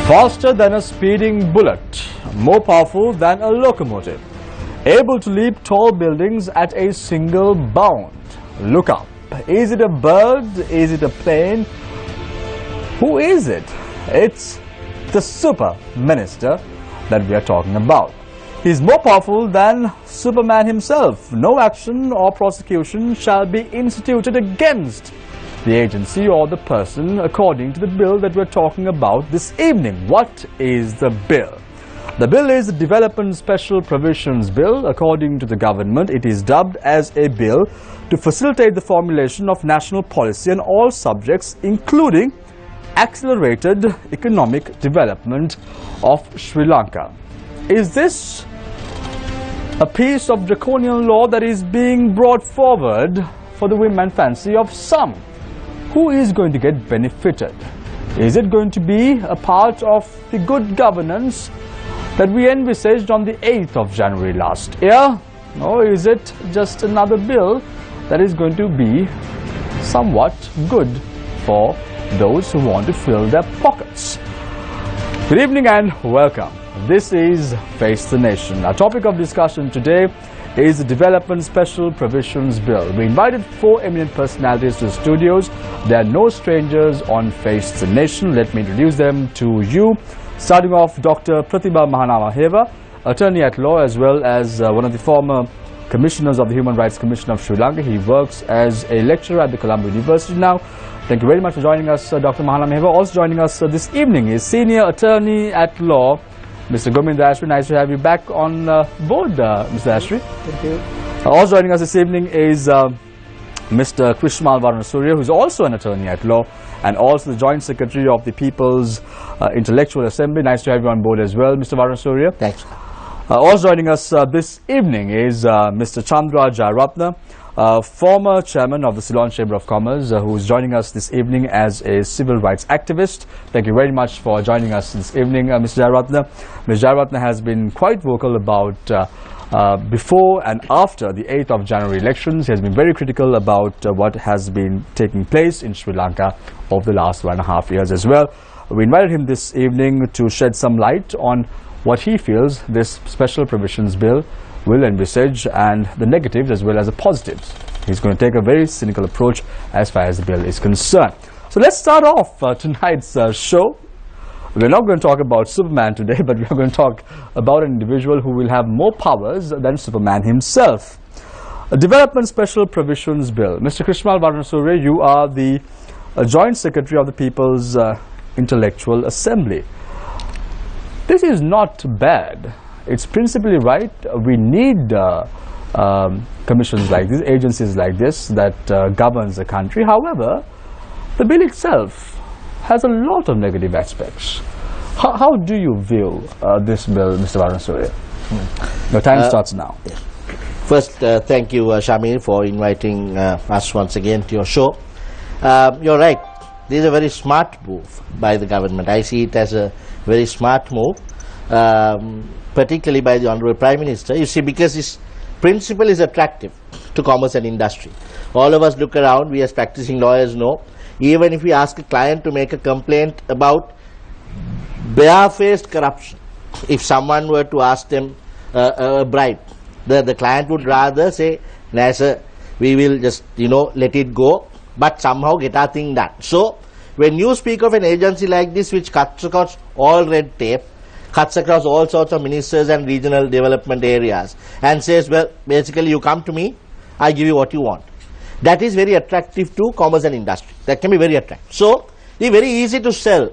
Faster than a speeding bullet, more powerful than a locomotive, able to leap tall buildings at a single bound. Look up. Is it a bird? Is it a plane? Who is it? It's the Super Minister that we are talking about. He's more powerful than Superman himself. No action or prosecution shall be instituted against the agency or the person according to the bill that we're talking about this evening. What is the bill? The bill is the Development Special Provisions Bill. According to the government, it is dubbed as a bill to facilitate the formulation of national policy on all subjects, including accelerated economic development of Sri Lanka. Is this a piece of draconian law that is being brought forward for the whim and fancy of some? Who is going to get benefited? Is it going to be a part of the good governance that we envisaged on the 8th of January last year? Or is it just another bill that is going to be somewhat good for those who want to fill their pockets? Good evening and welcome. This is Face the Nation. Our topic of discussion today is the Development Special Provisions Bill. We invited 4 eminent personalities to the studios. They are no strangers on Face the Nation. Let me introduce them to you. Starting off, Dr. Pratibha Mahanamaheva, attorney at law as well as one of the former commissioners of the Human Rights Commission of Sri Lanka. He works as a lecturer at the Colombo University now. Thank you very much for joining us, Dr. Mahanamaheva. Also joining us this evening is senior attorney at law, Mr. Gominda Ashri. Nice to have you back on board, Mr. Ashri. Thank you. Also joining us this evening is Mr. Krishmal Varanasuriya, who is also an attorney at law and also the Joint Secretary of the People's Intellectual Assembly. Nice to have you on board as well, Mr. Varanasuriya. Thanks. Also joining us this evening is Mr. Chandra Jayaratna, former chairman of the Ceylon Chamber of Commerce, who is joining us this evening as a civil rights activist. Thank you very much for joining us this evening, Mr. Jayaratna. Ms. Jayaratna has been quite vocal about before and after the 8th of January elections. He has been very critical about what has been taking place in Sri Lanka over the last 1.5 years as well. We invited him this evening to shed some light on what he feels this special provisions bill will envisage, and the negatives as well as the positives. He's going to take a very cynical approach as far as the bill is concerned. So let's start off tonight's show. We're not going to talk about Superman today, but we're going to talk about an individual who will have more powers than Superman himself. A Development Special Provisions Bill. Mr. Krishmal Varanasuriya, you are the Joint Secretary of the People's Intellectual Assembly. This is not bad. It's principally right. We need commissions like this, agencies like this that governs the country. However, the bill itself has a lot of negative aspects. How do you view this bill, Mr. Varanasuriya? Your time starts now. First, thank you, Shamil, for inviting us once again to your show. You're right. This is a very smart move by the government. I see it as a very smart move, particularly by the Honourable Prime Minister. You see, because this principle is attractive to commerce and industry. All of us look around, we as practicing lawyers know, even if we ask a client to make a complaint about barefaced corruption, if someone were to ask them a bribe, the client would rather say, "Nah, sir, we will just, let it go, but somehow get our thing done." So, when you speak of an agency like this which cuts across all red tape, cuts across all sorts of ministers and regional development areas and says, well, basically you come to me, I give you what you want. That is very attractive to commerce and industry. That can be very attractive. So, it is very easy to sell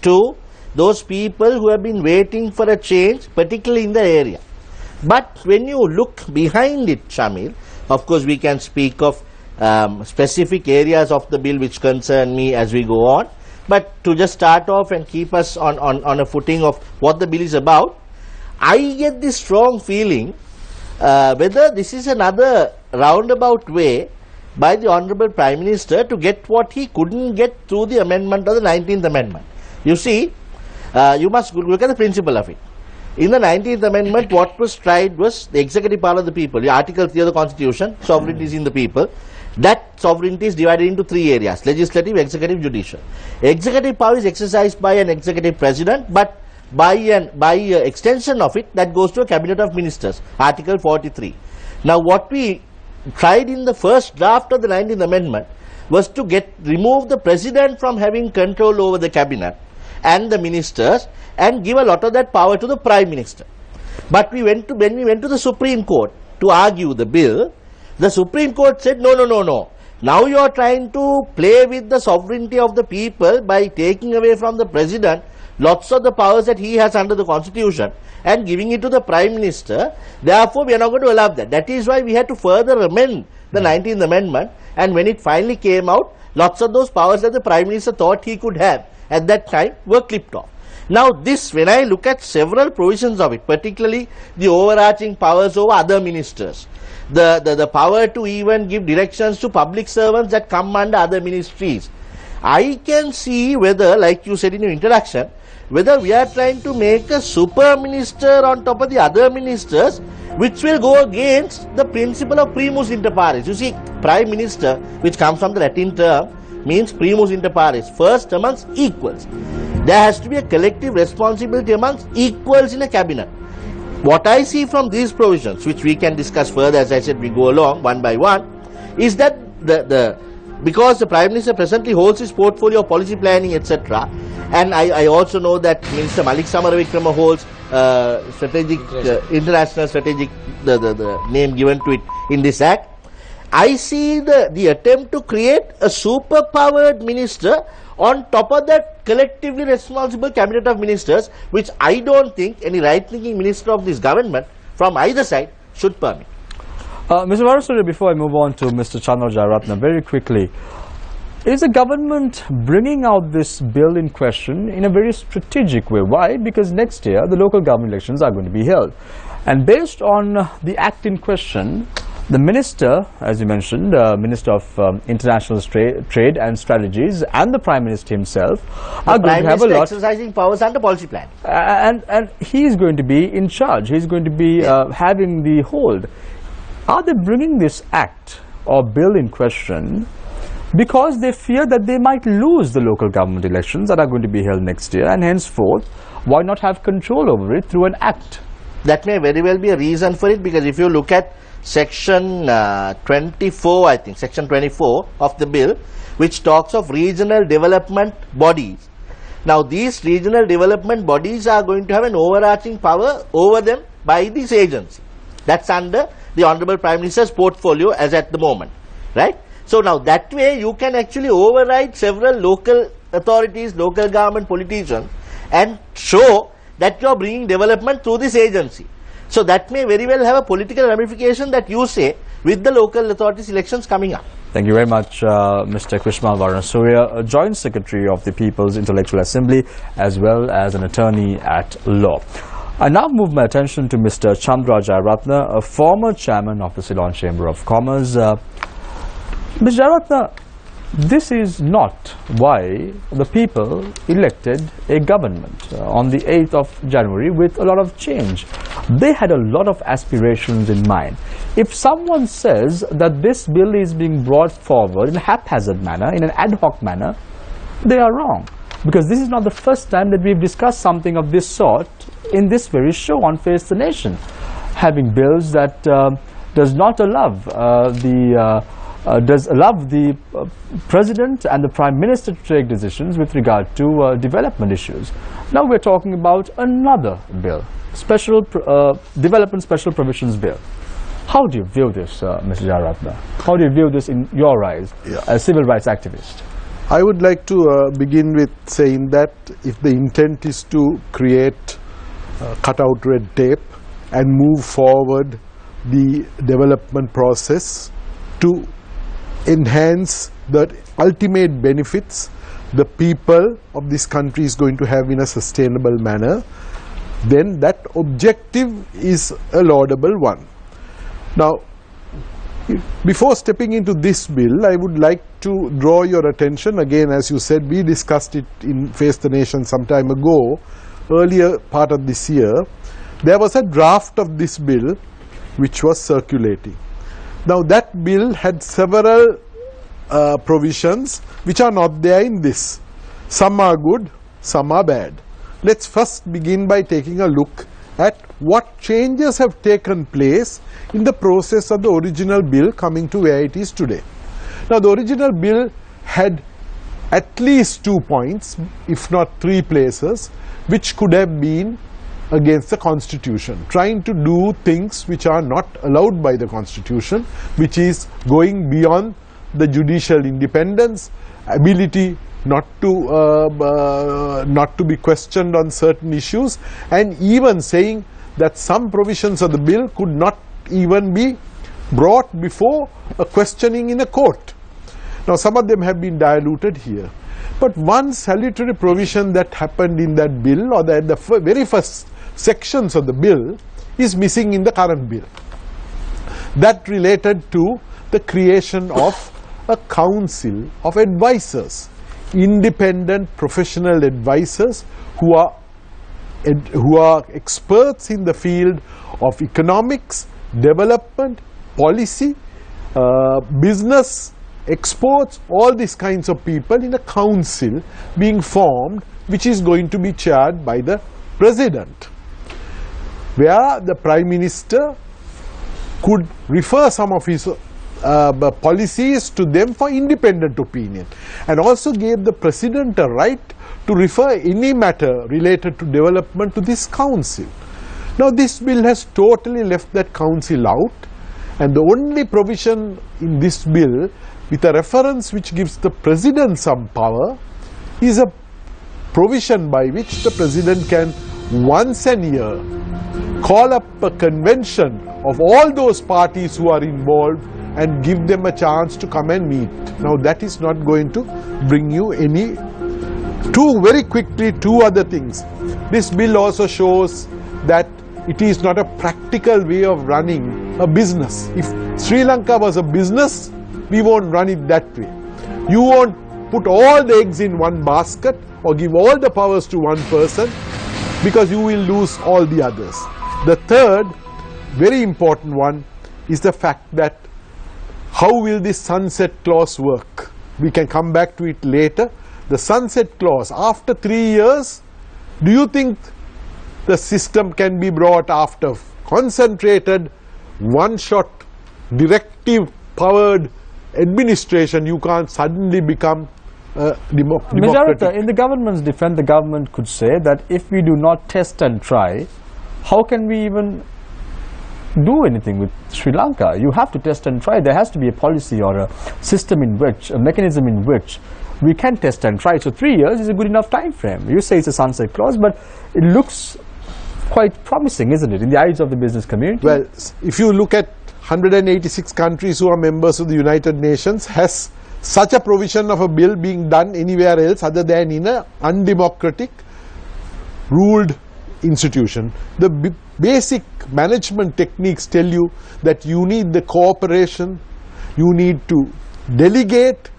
to those people who have been waiting for a change, particularly in the area. But when you look behind it, Shamil, of course we can speak of specific areas of the bill which concern me as we go on. But to just start off and keep us on a footing of what the bill is about, I get this strong feeling whether this is another roundabout way by the Honourable Prime Minister to get what he couldn't get through the amendment of the 19th Amendment. You see, you must look at the principle of it. In the 19th Amendment, what was tried was the executive power of the people. The Article 3 of the Constitution, sovereignty is in the people. That sovereignty is divided into three areas: legislative, executive, judicial. Executive power is exercised by an executive president, but by extension of it, that goes to a cabinet of ministers, Article 43. Now what we tried in the first draft of the 19th amendment was to remove the president from having control over the cabinet and the ministers and give a lot of that power to the prime minister. But when we went to the Supreme Court to argue the bill, the Supreme Court said no. Now you are trying to play with the sovereignty of the people by taking away from the president lots of the powers that he has under the constitution and giving it to the prime minister. Therefore we are not going to allow that. That is why we had to further amend the 19th amendment, and when it finally came out, lots of those powers that the prime minister thought he could have at that time were clipped off. Now this, when I look at several provisions of it, particularly the overarching powers over other ministers, the power to even give directions to public servants that come under other ministries, I can see whether, like you said in your introduction, whether we are trying to make a super minister on top of the other ministers, which will go against the principle of primus inter pares. You see, prime minister, which comes from the Latin term, means primus inter pares, first amongst equals. There has to be a collective responsibility amongst equals in a cabinet. What I see from these provisions, which we can discuss further, as I said, we go along one by one, is that because the Prime Minister presently holds his portfolio of policy planning, etc., and I also know that Minister Malik Samaravikrama holds strategic, international strategic, the name given to it in this act. I see the attempt to create a super-powered minister on top of that collectively responsible cabinet of ministers, which I don't think any right-thinking minister of this government from either side should permit. Mr. Varasuri, before I move on to Mr. Chandra Jayaratna, very quickly, is the government bringing out this bill in question in a very strategic way? Why? Because next year the local government elections are going to be held, and based on the act in question, the minister, as you mentioned, Minister of International Trade and Strategies, and the Prime Minister himself are going to have a lot exercising powers under policy plan, and he is going to be in charge. He is going to be having the hold. Are they bringing this act or bill in question because they fear that they might lose the local government elections that are going to be held next year, and henceforth, why not have control over it through an act? That may very well be a reason for it, because if you look at Section 24, I think, Section 24 of the bill, which talks of regional development bodies. Now, these regional development bodies are going to have an overarching power over them by this agency. That's under the Honorable Prime Minister's portfolio as at the moment, right? So now that way you can actually override several local authorities, local government politicians, and show that you are bringing development through this agency. So that may very well have a political ramification that you say with the local authorities elections coming up. Thank you very much, Mr. Krishmal Varanasuria, a Joint Secretary of the People's Intellectual Assembly as well as an attorney at law. I now move my attention to Mr. Chandra Jayaratna, a former chairman of the Ceylon Chamber of Commerce. Mr. Jayaratna, this is not why the people elected a government on the 8th of January with a lot of change. They had a lot of aspirations in mind. If someone says that this bill is being brought forward in a haphazard manner, in an ad hoc manner, they are wrong. Because this is not the first time that we've discussed something of this sort in this very show on Face the Nation. Having bills that does not allow the President and the Prime Minister to take decisions with regard to development issues. Now we're talking about another bill, Development Special Provisions Bill. How do you view this, Mr. Jayaratna? How do you view this in your eyes as a civil rights activist? I would like to begin with saying that if the intent is to create cut out red tape and move forward the development process to enhance the ultimate benefits the people of this country is going to have in a sustainable manner, then that objective is a laudable one. Now, before stepping into this bill, I would like to draw your attention again, as you said, we discussed it in Face the Nation some time ago, earlier part of this year. There was a draft of this bill which was circulating. Now that bill had several provisions which are not there in this. Some are good, some are bad. Let's first begin by taking a look at what changes have taken place in the process of the original bill coming to where it is today. Now, the original bill had at least 2 points, if not 3 places, which could have been against the Constitution, trying to do things which are not allowed by the Constitution, which is going beyond the judicial independence, ability not to be questioned on certain issues, and even saying that some provisions of the bill could not even be brought before a questioning in a court. Now, some of them have been diluted here, but one salutary provision that happened in that bill, or that the very first sections of the bill, is missing in the current bill. That related to the creation of a council of advisors, independent professional advisors who are experts in the field of economics, development, policy, business, exports, all these kinds of people in a council being formed, which is going to be chaired by the President, where the Prime Minister could refer some of his policies to them for independent opinion, and also gave the President a right to refer any matter related to development to this council. Now, this bill has totally left that council out, and the only provision in this bill with a reference which gives the President some power is a provision by which the President can once a year call up a convention of all those parties who are involved and give them a chance to come and meet. Now, that is not going to bring you any. Very quickly, 2 other things. This bill also shows that it is not a practical way of running a business. If Sri Lanka was a business, we won't run it that way. You won't put all the eggs in one basket or give all the powers to one person, because you will lose all the others. The third, very important one, is the fact that how will this sunset clause work? We can come back to it later. The sunset clause, after 3 years, do you think the system can be brought after concentrated, one-shot, directive-powered administration? You can't suddenly become democratic. In the government's defense, the government could say that if we do not test and try, how can we even do anything with Sri Lanka? You have to test and try. There has to be a policy or a system in which, a mechanism in which we can test and try. So 3 years is a good enough time frame. You say it's a sunset clause, but it looks quite promising, isn't it, in the eyes of the business community? Well, if you look at 186 countries who are members of the United Nations, has such a provision of a bill being done anywhere else other than in an undemocratic ruled institution? The basic management techniques tell you that you need the cooperation, you need to delegate,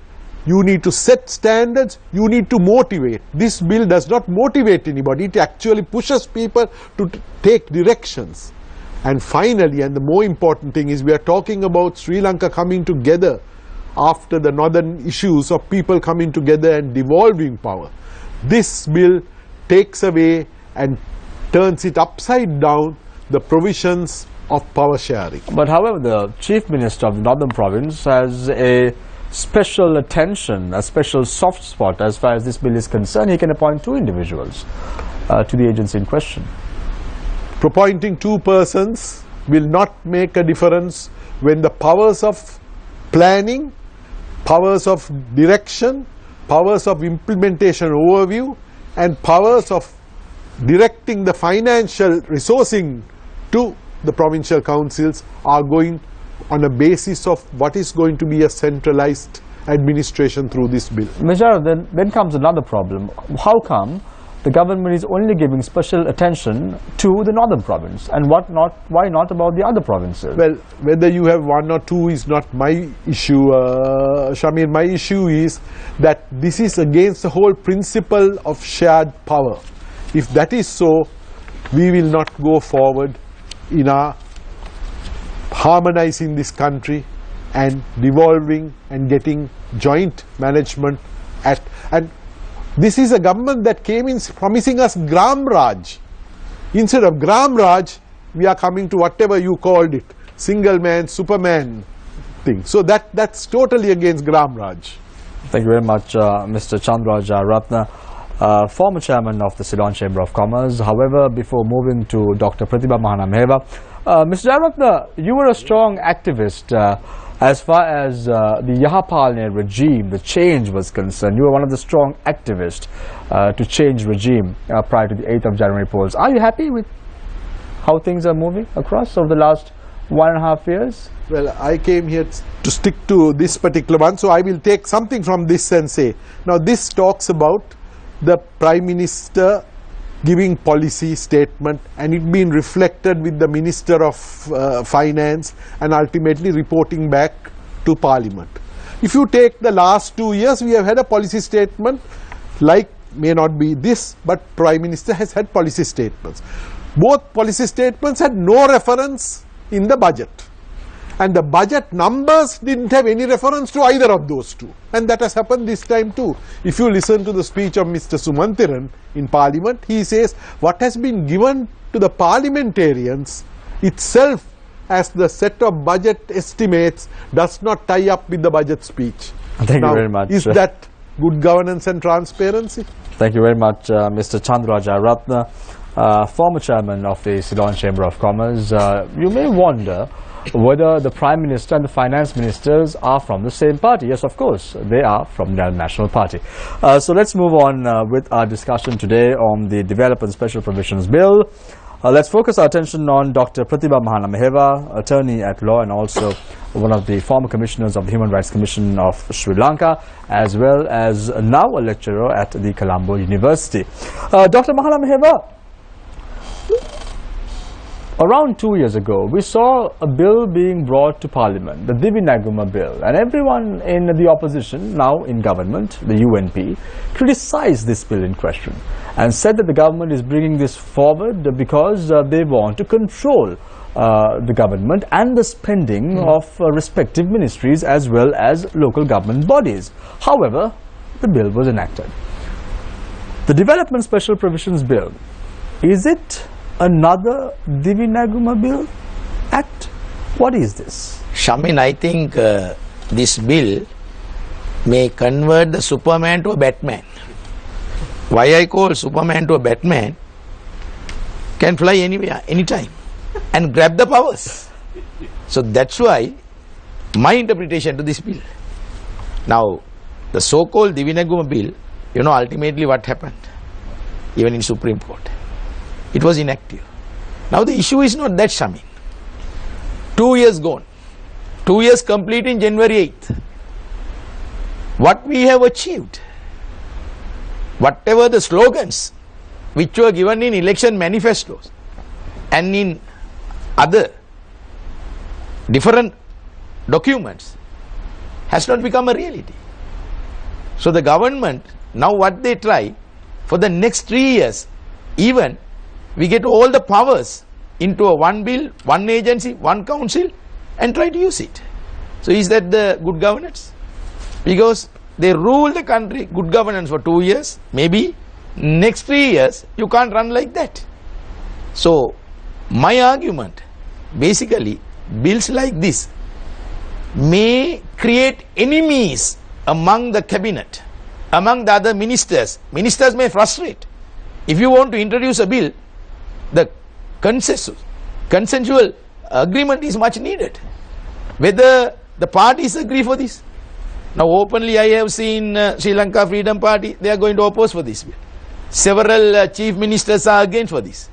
you need to set standards, you need to motivate. This bill does not motivate anybody, it actually pushes people to take directions. And finally, and the more important thing is, we are talking about Sri Lanka coming together after the northern issues of people coming together and devolving power. This bill takes away and turns it upside down, the provisions of power sharing. But however, the Chief Minister of the Northern Province has a special attention, a special soft spot as far as this bill is concerned. He can appoint 2 individuals to the agency in question. Appointing 2 persons will not make a difference when the powers of planning, powers of direction, powers of implementation overview, and powers of directing the financial resourcing to the provincial councils are going on a basis of what is going to be a centralized administration through this bill. Major, then comes another problem. How come the government is only giving special attention to the Northern Province, and why not about the other provinces? Well, whether you have 1 or 2 is not my issue, Shamir. My issue is that this is against the whole principle of shared power. If that is so, we will not go forward in our harmonizing this country and devolving and getting joint management and this is a government that came in promising us Gram Raj. Instead of Gram Raj, we are coming to whatever you called it, single man, superman thing. So that's totally against Gram Raj. Thank you very much, Mr. Chandraj Ratna, former chairman of the Ceylon Chamber of Commerce. However, before moving to Dr. Pratibha Mahanamheva, Mr. Jayaratna, you were a strong activist as far as the Yahapalne regime, the change was concerned. You were one of the strong activists to change regime prior to the 8th of January polls. Are you happy with how things are moving across over the last 1.5 years? Well, I came here to stick to this particular one, so I will take something from this and say, now this talks about the Prime Minister giving policy statement and it being reflected with the Minister of Finance and ultimately reporting back to Parliament. If you take the last 2 years, we have had a policy statement like, may not be this, but Prime Minister has had policy statements. Both policy statements had no reference in the budget. And the budget numbers didn't have any reference to either of those two. And that has happened this time too. If you listen to the speech of Mr. Sumantiran in Parliament, he says what has been given to the parliamentarians itself as the set of budget estimates does not tie up with the budget speech. Thank you very much. Is that good governance and transparency? Thank you very much, Mr. Chandraj Ratna, former chairman of the Ceylon Chamber of Commerce. You may wonder whether the Prime Minister and the Finance Ministers are from the same party. Yes, of course, they are from the National Party. So let's move on with our discussion today on the Development Special Provisions Bill. Let's focus our attention on Dr. Pratibha Mahanamheva, attorney at law and also one of the former commissioners of the Human Rights Commission of Sri Lanka, as well as now a lecturer at the Colombo University. Dr. Mahanamheva, around 2 years ago, we saw a bill being brought to Parliament, the Divinaguma bill, and everyone in the opposition, now in government, the UNP, criticized this bill in question and said that the government is bringing this forward because they want to control the government and the spending of respective ministries as well as local government bodies. However, the bill was enacted. The Development Special Provisions Bill, is it another Divinaguma Bill Act? What is this? Shamin, I think this bill may convert the Superman to a Batman. Why I call Superman to a Batman? Can fly anywhere, anytime and grab the powers. So that's why my interpretation to this bill. Now, the so-called Divinaguma bill, you know ultimately what happened, even in Supreme Court. It was inactive. Now the issue is not that, Shamin. 2 years gone. 2 years complete in January 8th. What we have achieved, whatever the slogans which were given in election manifestos and in other different documents, has not become a reality. So the government, now what they try, for the next 3 years, even we get all the powers into a one bill, one agency, one council and try to use it. So is that the good governance? Because they rule the country, good governance for 2 years, maybe next 3 years you can't run like that. So my argument, basically bills like this may create enemies among the cabinet, among the other ministers. Ministers may frustrate. If you want to introduce a bill, the consensual agreement is much needed. Whether the parties agree for this. Now openly I have seen Sri Lanka Freedom Party, they are going to oppose for this bill. Several chief ministers are against for this.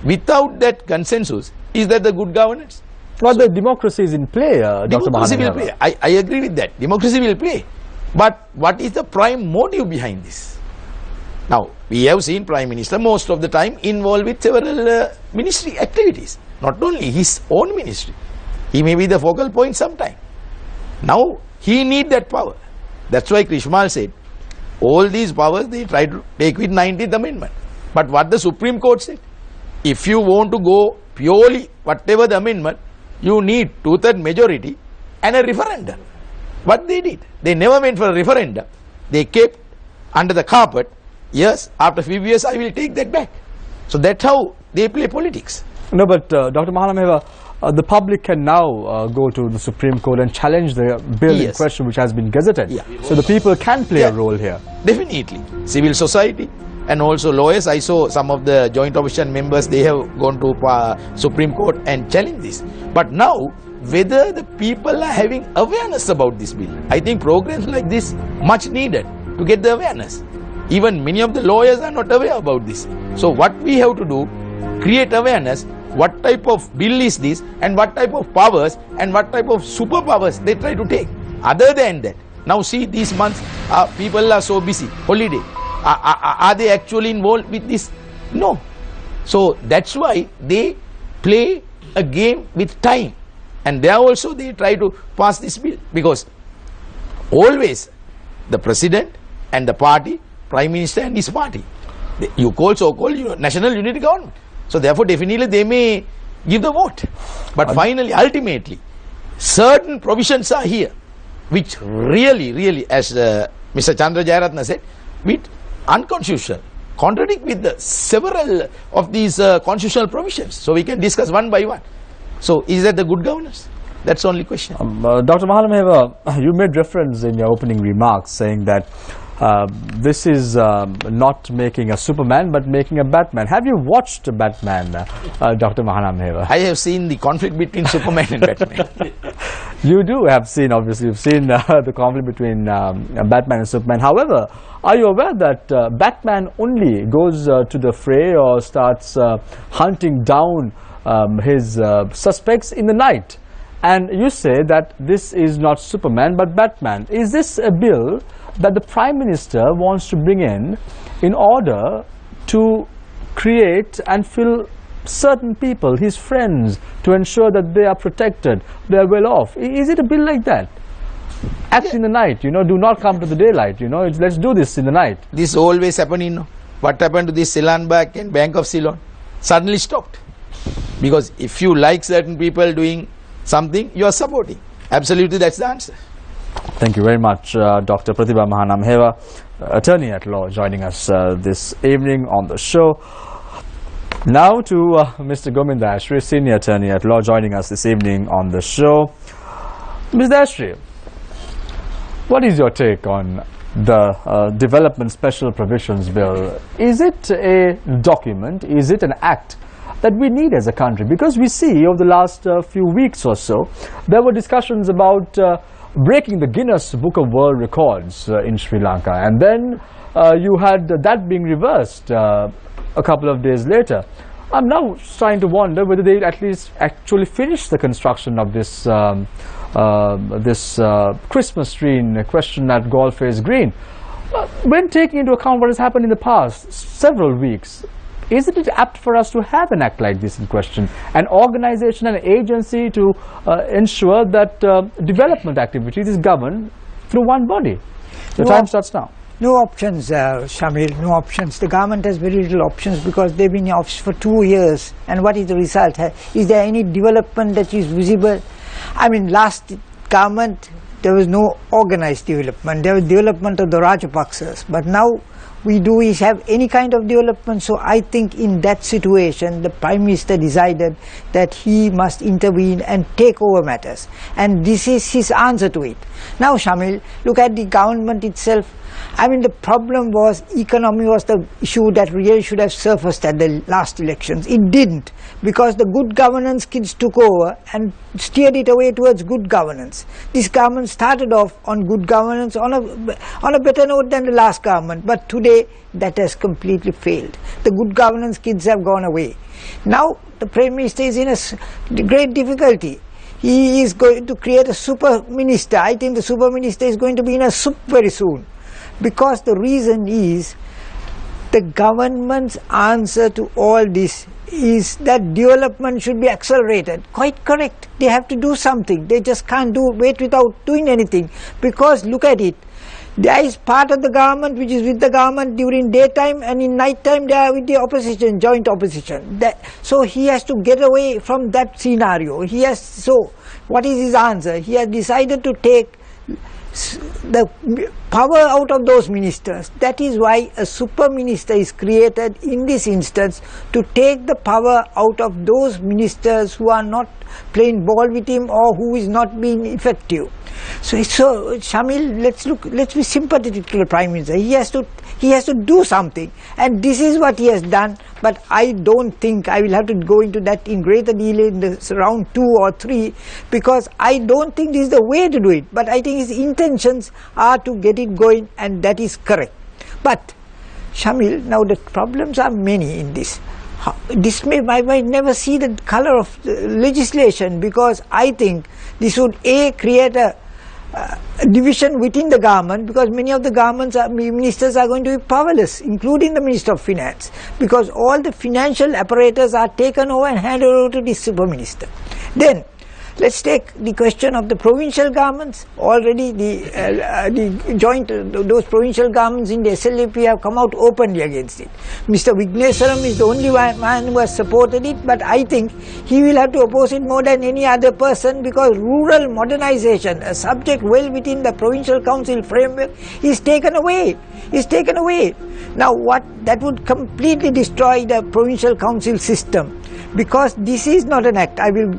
Without that consensus, is that the good governance? Well, the democracy is in play, Dr. Democracy will Mahanamheva. play. I agree with that. Democracy will play. But what is the prime motive behind this? Now, we have seen Prime Minister most of the time involved with several ministry activities. Not only his own ministry. He may be the focal point sometime. Now, he need that power. That's why Krishmal said, all these powers they try to take with 19th Amendment. But what the Supreme Court said, if you want to go purely whatever the amendment, you need 2/3 majority and a referendum. What they did, they never went for a referendum. They kept under the carpet, yes, after a few years I will take that back. So that's how they play politics. No, but Dr. Mahanamheva, the public can now go to the Supreme Court and challenge the bill in question which has been gazetted. Yeah. So the people can play a role here. Definitely. Civil society and also lawyers. I saw some of the joint opposition members, they have gone to Supreme Court and challenged this. But now, whether the people are having awareness about this bill, I think programs like this much needed to get the awareness. Even many of the lawyers are not aware about this. So what we have to do, create awareness, what type of bill is this and what type of powers and what type of superpowers they try to take. Other than that, now see these months, people are so busy, holiday. Are they actually involved with this? No. So that's why they play a game with time. And there also they try to pass this bill, because always the president and the party, prime minister and his party, you call so-called national unity government. So therefore definitely they may give the vote. But finally, ultimately, certain provisions are here which really, as Mr. Chandra Jayaratna said, with unconstitutional, contradict with the several of these constitutional provisions. So we can discuss one by one. So is that the good governance? That's the only question. Dr. Mahanamheva, you made reference in your opening remarks saying that this is not making a Superman but making a Batman. Have you watched Batman, Dr. Mahanamheva? I have seen the conflict between Superman and Batman. You do have seen, obviously, you've seen the conflict between Batman and Superman. However, are you aware that Batman only goes to the fray or starts hunting down his suspects in the night? And you say that this is not Superman but Batman. Is this a bill that the Prime Minister wants to bring in order to create and fill certain people, his friends, to ensure that they are protected, they are well off? Is it a bill like that? Act in the night, do not come to the daylight, let's do this in the night. This always happening. What happened to this Ceylon Bank and Bank of Ceylon? Suddenly stopped. Because if you like certain people doing something, you are supporting. Absolutely, that's the answer. Thank you very much, Dr. Pratibha Mahanamheva, attorney at law, joining us this evening on the show. Now to Mr. Gominda Ashri, senior attorney at law, joining us this evening on the show. Mr. Ashri, what is your take on the Development Special Provisions Bill? Is it a document? Is it an act that we need as a country? Because we see over the last few weeks or so, there were discussions about breaking the Guinness Book of World Records in Sri Lanka, and then you had that being reversed a couple of days later. I'm now trying to wonder whether they at least actually finished the construction of this Christmas tree in question at Galle Green. When taking into account what has happened in the past several weeks, isn't it apt for us to have an act like this in question, an organization, an agency to ensure that development activities is governed through one body? The time starts now. No options, Shamil, no options. The government has very little options because they've been in office for 2 years. And what is the result? Is there any development that is visible? I mean, last government, there was no organized development. There was development of the Rajapaksas. But now, we do is have any kind of development. So I think in that situation, the Prime Minister decided that he must intervene and take over matters. And this is his answer to it. Now, Shamil, look at the government itself. I mean, the problem was economy was the issue that really should have surfaced at the last elections. It didn't, because the good governance kids took over and steered it away towards good governance. This government started off on good governance on a better note than the last government, but today that has completely failed. The good governance kids have gone away. Now the Prime Minister is in a great difficulty. He is going to create a super minister. I think the super minister is going to be in a soup very soon. Because the reason is, the government's answer to all this is that development should be accelerated. Quite correct. They have to do something. They just can't wait without doing anything. Because look at it. There is part of the government which is with the government during daytime, and in night time they are with the opposition, joint opposition. So he has to get away from that scenario. what is his answer? He has decided to take the power out of those ministers. That is why a super minister is created in this instance, to take the power out of those ministers who are not playing ball with him or who is not being effective. So Shamil, let's be sympathetic to the Prime Minister. He has to do something, and this is what he has done. But I don't think, I will have to go into that in greater detail in the round 2 or 3, because I don't think this is the way to do it. But I think his intentions are to get it going, and that is correct. But Shamil, now the problems are many in this. This I might never see the color of the legislation, because I think this would create a division within the government, because many of the ministers are going to be powerless, including the Minister of Finance, because all the financial apparatus are taken over and handed over to this super minister. Then let's take the question of the provincial governments. Already the joint, those provincial governments in the SLAP have come out openly against it. Mr. Vignesaram is the only man who has supported it, but I think he will have to oppose it more than any other person, because rural modernization, a subject well within the provincial council framework, is taken away. Now that would completely destroy the provincial council system. Because this is not an act, I will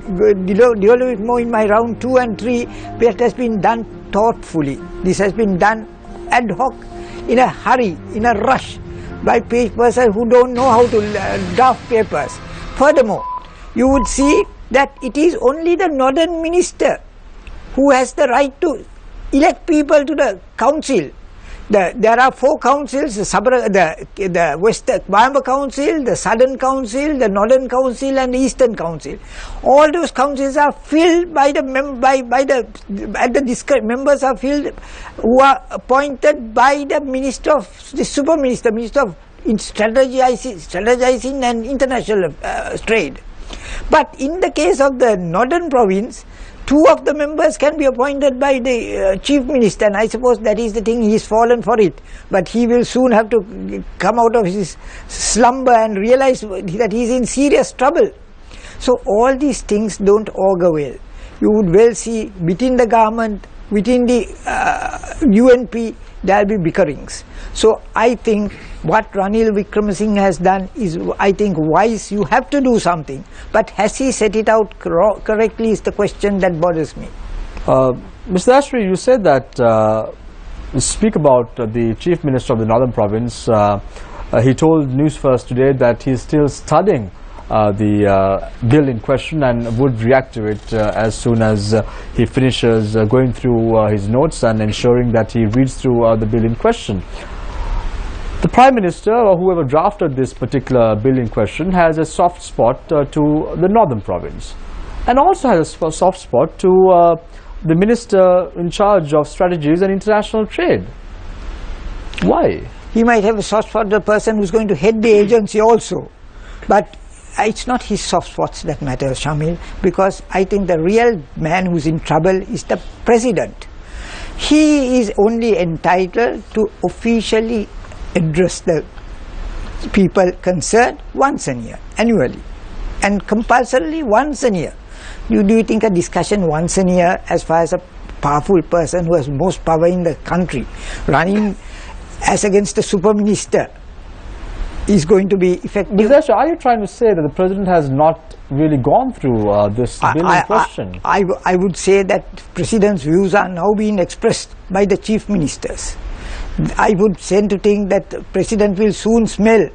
deal with more in my round 2 and 3, where it has been done thoughtfully. This has been done ad hoc, in a hurry, in a rush, by persons who don't know how to draft papers. Furthermore, you would see that it is only the northern minister who has the right to elect people to the council. There are 4 councils, the Western Coimbatore Council, the Southern Council, the Northern Council and the Eastern Council. All those councils are filled by the members are filled who are appointed by the Minister of strategizing and international trade. But in the case of the Northern Province, 2 of the members can be appointed by the Chief Minister, and I suppose that is the thing, he is fallen for it. But he will soon have to come out of his slumber and realize that he is in serious trouble. So all these things don't augur well. You would well see within the government, within the UNP, there will be bickerings. So I think what Ranil Wickremesinghe has done is, I think, wise. You have to do something, but has he set it out correctly is the question that bothers me. Mr. Ashri, you said that you speak about the Chief Minister of the Northern Province. He told Newsfirst today that he is still studying the bill in question and would react to it as soon as he finishes going through his notes and ensuring that he reads through the bill in question. The Prime Minister, or whoever drafted this particular bill in question, has a soft spot to the Northern Province, and also has a soft spot to the Minister in charge of Strategies and International Trade. Why? He might have a soft spot for the person who is going to head the agency also, but it's not his soft spots that matter, Shamil, because I think the real man who is in trouble is the President. He is only entitled to officially address the people concerned once a year, annually, and compulsorily once a year. Do you think a discussion once a year, as far as a powerful person who has most power in the country running as against the super minister, is going to be effective? Mr. Are you trying to say that the President has not really gone through this bill in question? I would say that President's views are now being expressed by the Chief Ministers. I would tend to think that the President will soon smell,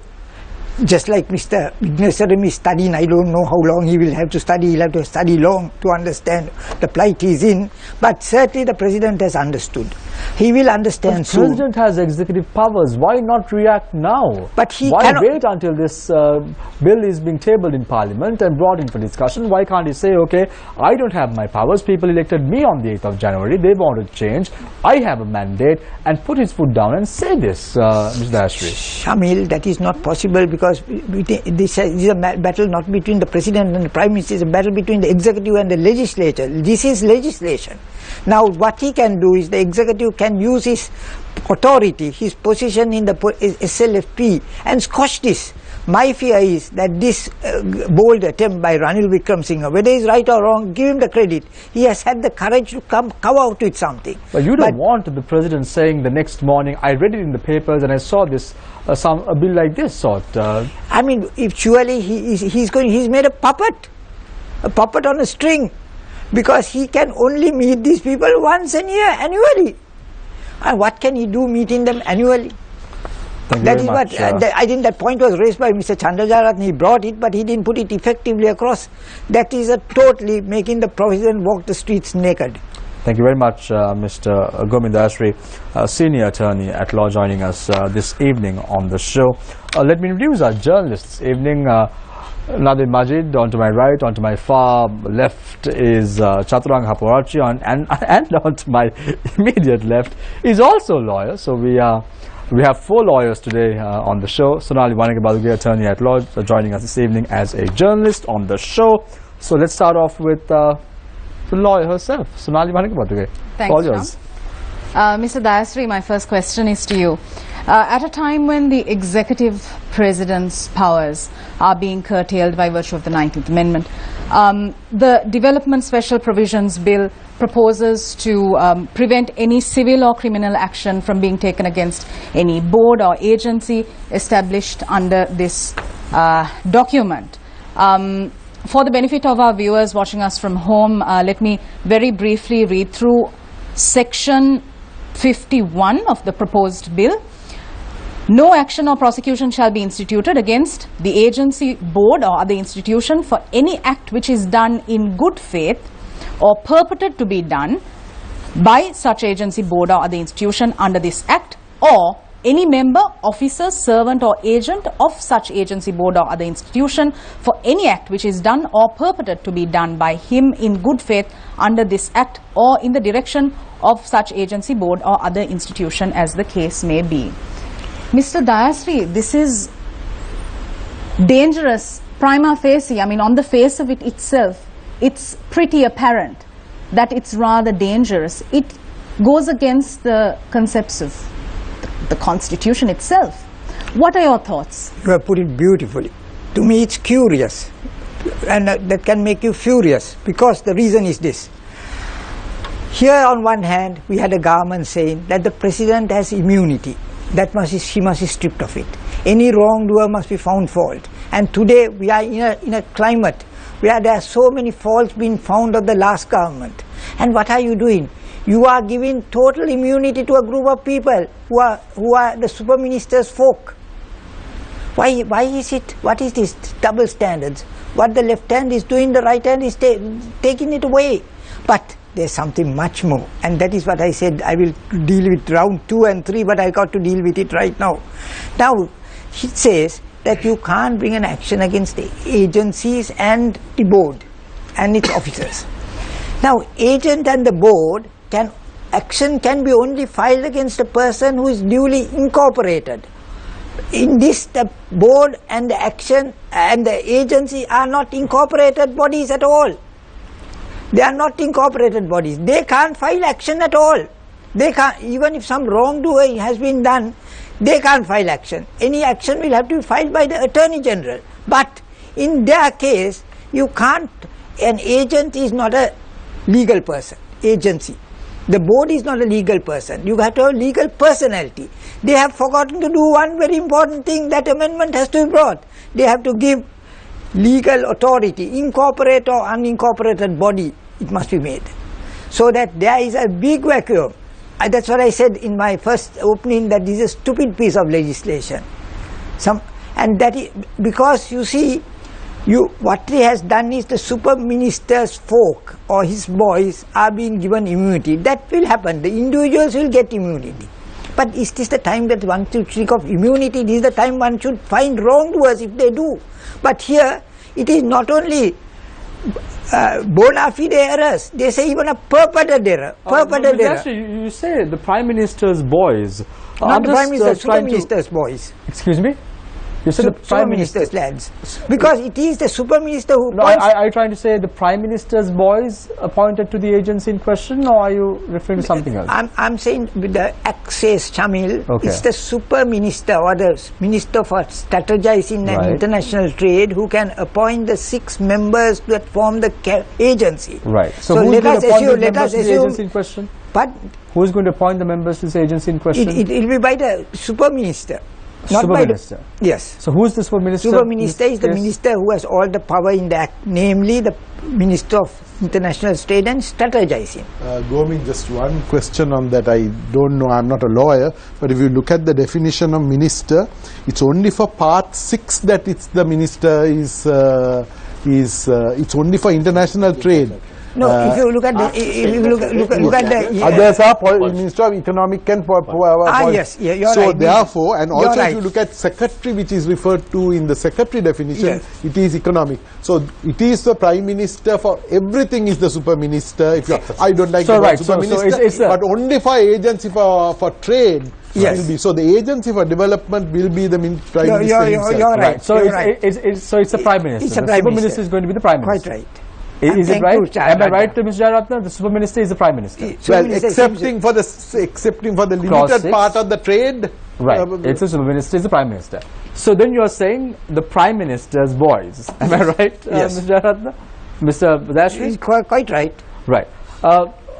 just like Mr. Vignesaram is studying. I don't know how long he will have to study. He'll have to study long to understand the plight he's in. But certainly the President has understood. He will understand soon. The President has executive powers. Why not react now? But he Why cannot wait until this bill is being tabled in Parliament and brought in for discussion? Why can't he say, okay, I don't have my powers. People elected me on the 8th of January. They wanted change. I have a mandate, and put his foot down and say this, Mr. Ashri. Shamil, that is not possible, because this is a battle not between the President and the Prime Minister. It's a battle between the Executive and the Legislature. This is legislation. Now what he can do is, the Executive can use his authority, his position in the SLFP, and squash this. My fear is that this bold attempt by Ranil Wickremesinghe, whether he's right or wrong, give him the credit. He has had the courage to come out with something. But you don't want the president saying the next morning, I read it in the papers and I saw this, a bill like this sort. I mean, if surely he's made a puppet on a string, because he can only meet these people once a year, annually. And what can he do meeting them annually? That is what I think that point was raised by Mr. Chandrajaratne. He brought it, but he didn't put it effectively across. That is totally making the president walk the streets naked. Thank you very much, Mr. Gomin Dayasri, senior attorney at law, joining us this evening on the show. Let me introduce our journalists this evening. Nadir Majid, on to my right, on to my far left is Chaturang Haporachi, and on to my immediate left is also a lawyer. So we have 4 lawyers today on the show. Sonali Wanakabaduge, attorney at law, joining us this evening as a journalist on the show. So let's start off with the lawyer herself, Sonali Wanakabaduge. Thanks, yours. Mr. Dayasri, my first question is to you. At a time when the executive president's powers are being curtailed by virtue of the 19th Amendment, the Development Special Provisions Bill proposes to prevent any civil or criminal action from being taken against any board or agency established under this document. For the benefit of our viewers watching us from home, let me very briefly read through Section 51 of the proposed bill. No action or prosecution shall be instituted against the agency, board or other institution for any act which is done in good faith or purported to be done by such agency, board or other institution under this act, or any member, officer, servant or agent of such agency, board or other institution for any act which is done or purported to be done by him in good faith under this act or in the direction of such agency, board or other institution as the case may be. Mr. Dayasri, this is dangerous prima facie. I mean, on the face of it itself, it's pretty apparent that it's rather dangerous. It goes against the concepts of the Constitution itself. What are your thoughts? You have put it beautifully. To me, it's curious, and that can make you furious, because the reason is this. Here, on one hand, we had a government saying that the president has immunity. She must be stripped of it. Any wrongdoer must be found fault. And today we are in a climate where there are so many faults being found of the last government. And what are you doing? You are giving total immunity to a group of people who are the super ministers' folk. Why is it? What is this double standards? What the left hand is doing, the right hand is taking it away. But there's something much more, and that is what I said. I will deal with round 2 and 3, but I got to deal with it right now. Now, it says that you can't bring an action against the agencies and the board and its officers. Now, agent and the board action can be only filed against a person who is duly incorporated. In this, the board and the action and the agency are not incorporated bodies at all. They are not incorporated bodies. They can't file action at all. They can't, even if some wrongdoing has been done, they can't file action. Any action will have to be filed by the Attorney General. But in their case, you can't, an agent is not a legal person, agency. The board is not a legal person. You have to have legal personality. They have forgotten to do one very important thing. That amendment has to be brought. They have to give legal authority, incorporate or unincorporated body, it must be made. So that there is a big vacuum. That's what I said in my first opening, that this is a stupid piece of legislation. And that is because, you see, what he has done is the super minister's folk or his boys are being given immunity. That will happen. The individuals will get immunity. But is this the time that one should speak of immunity? This is the time one should find wrongdoers if they do. But here, it is not only bona fide errors. They say even a purported error. Purported error. Actually, you say the Prime Minister's boys. Not the Prime Minister, Super Minister's boys. Excuse me? You said the Prime Minister. Minister's lands. Because it is the Super Minister who No, appoints. are you trying to say the Prime Minister's boys appointed to the agency in question, or are you referring to something else? I'm saying with the access, Shamil, Okay. it's the Super Minister or the Minister for Strategizing and Right. International Trade who can appoint the 6 members that form the agency. Right. So, So who's let going us to appoint assume- the let members us to the assume- agency in question? But Who's going to appoint the members to this agency in question? it will be by the Super Minister. Not Super by Minister. The, yes. So who's the Super Minister? Super Minister is the Yes. minister who has all the power in the act, namely the Minister of International Trade and Strategizing. Gomin, just one question on that. I don't know, I'm not a lawyer, but if you look at the definition of minister, it's only for part 6 that it's the minister is it's only for international trade. No, if you look at the, if you look at the, Others are Minister of Economic and yes, yeah, you're so right. therefore, and You're also right. if you look at secretary, which is referred to in the secretary definition, Yes. it is economic. So it is the Prime Minister for everything is the Super Minister. If you, I don't like So the word right, Super so Minister, it's a- but only for agency for trade. Yes. Will be. So the agency for development will be the Prime You're- Minister you're himself. right. So You're it's, right. it's the Prime Minister. It's a the Prime Super Minister. Minister is going to be the Prime Quite Minister. right. Is it Thank right? you, Am I Chairman. right, Mr. Jayaratna? The Super Minister is the Prime Minister. Super Well, Minister excepting for the Clause limited 6. part of the trade. Right. It's the Super Minister is the Prime Minister. So then you are saying the Prime Minister's boys. Am I right, Yes. Mr. Jayaratna? Mr. Dashri? He's quite right. Right.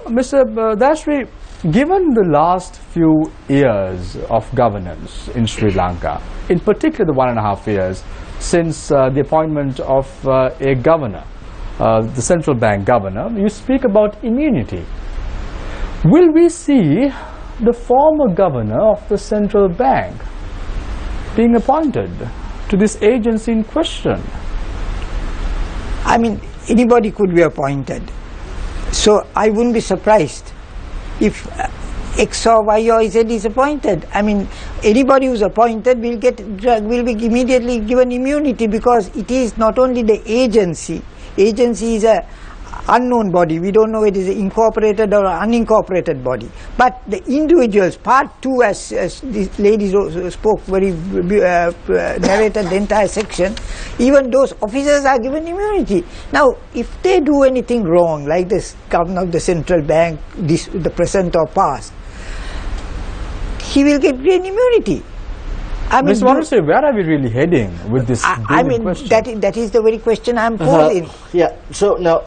Mr. Dashri, given the last few years of governance in Sri Lanka, in particular the 1.5 years since the appointment of a governor, the central bank governor, you speak about immunity. Will we see the former governor of the central bank being appointed to this agency in question? I mean, anybody could be appointed. So I wouldn't be surprised if X or Y or Z is appointed. I mean, anybody who's appointed will be immediately given immunity because it is not only the agency. Agency is a unknown body. We don't know it is an incorporated or unincorporated body. But the individuals, part 2, as this lady spoke, very narrated the entire section, even those officers are given immunity. Now, if they do anything wrong, like this governor of the central bank, the present or past, he will get great immunity. I mean, Mr. Wanusri, where are we really heading with this I mean, question? that is the very question I'm posing. Yeah, so now,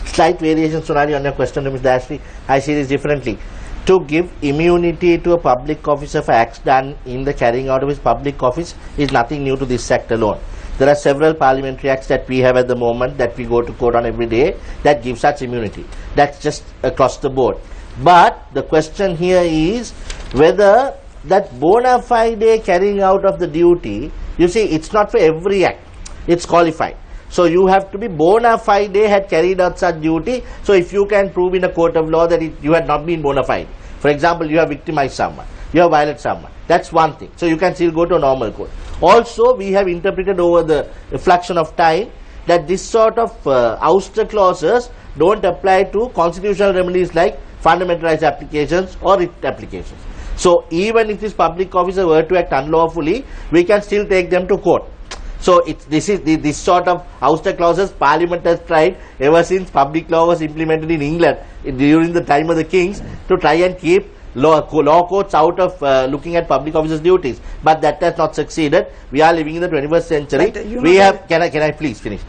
slight variation, Sonali, on your question to Mr. Dashri, I see this differently. To give immunity to a public officer for acts done in the carrying out of his public office is nothing new to this act alone. There are several parliamentary acts that we have at the moment that we go to court on every day that give such immunity. That's just across the board. But the question here is whether that bona fide carrying out of the duty, you see, it's not for every act, it's qualified. So you have to be bona fide had carried out such duty. So if you can prove in a court of law that you had not been bona fide, for example, you have victimized someone, you have violated someone, that's one thing. So you can still go to a normal court. Also, we have interpreted over the reflection of time that this sort of ouster clauses don't apply to constitutional remedies like fundamental rights applications or writ applications. So even if this public officer were to act unlawfully, we can still take them to court. So this sort of ouster clauses Parliament has tried ever since public law was implemented in England during the time of the kings to try and keep law courts out of looking at public officers' duties. But that has not succeeded. We are living in the 21st century. We have, can I please finish?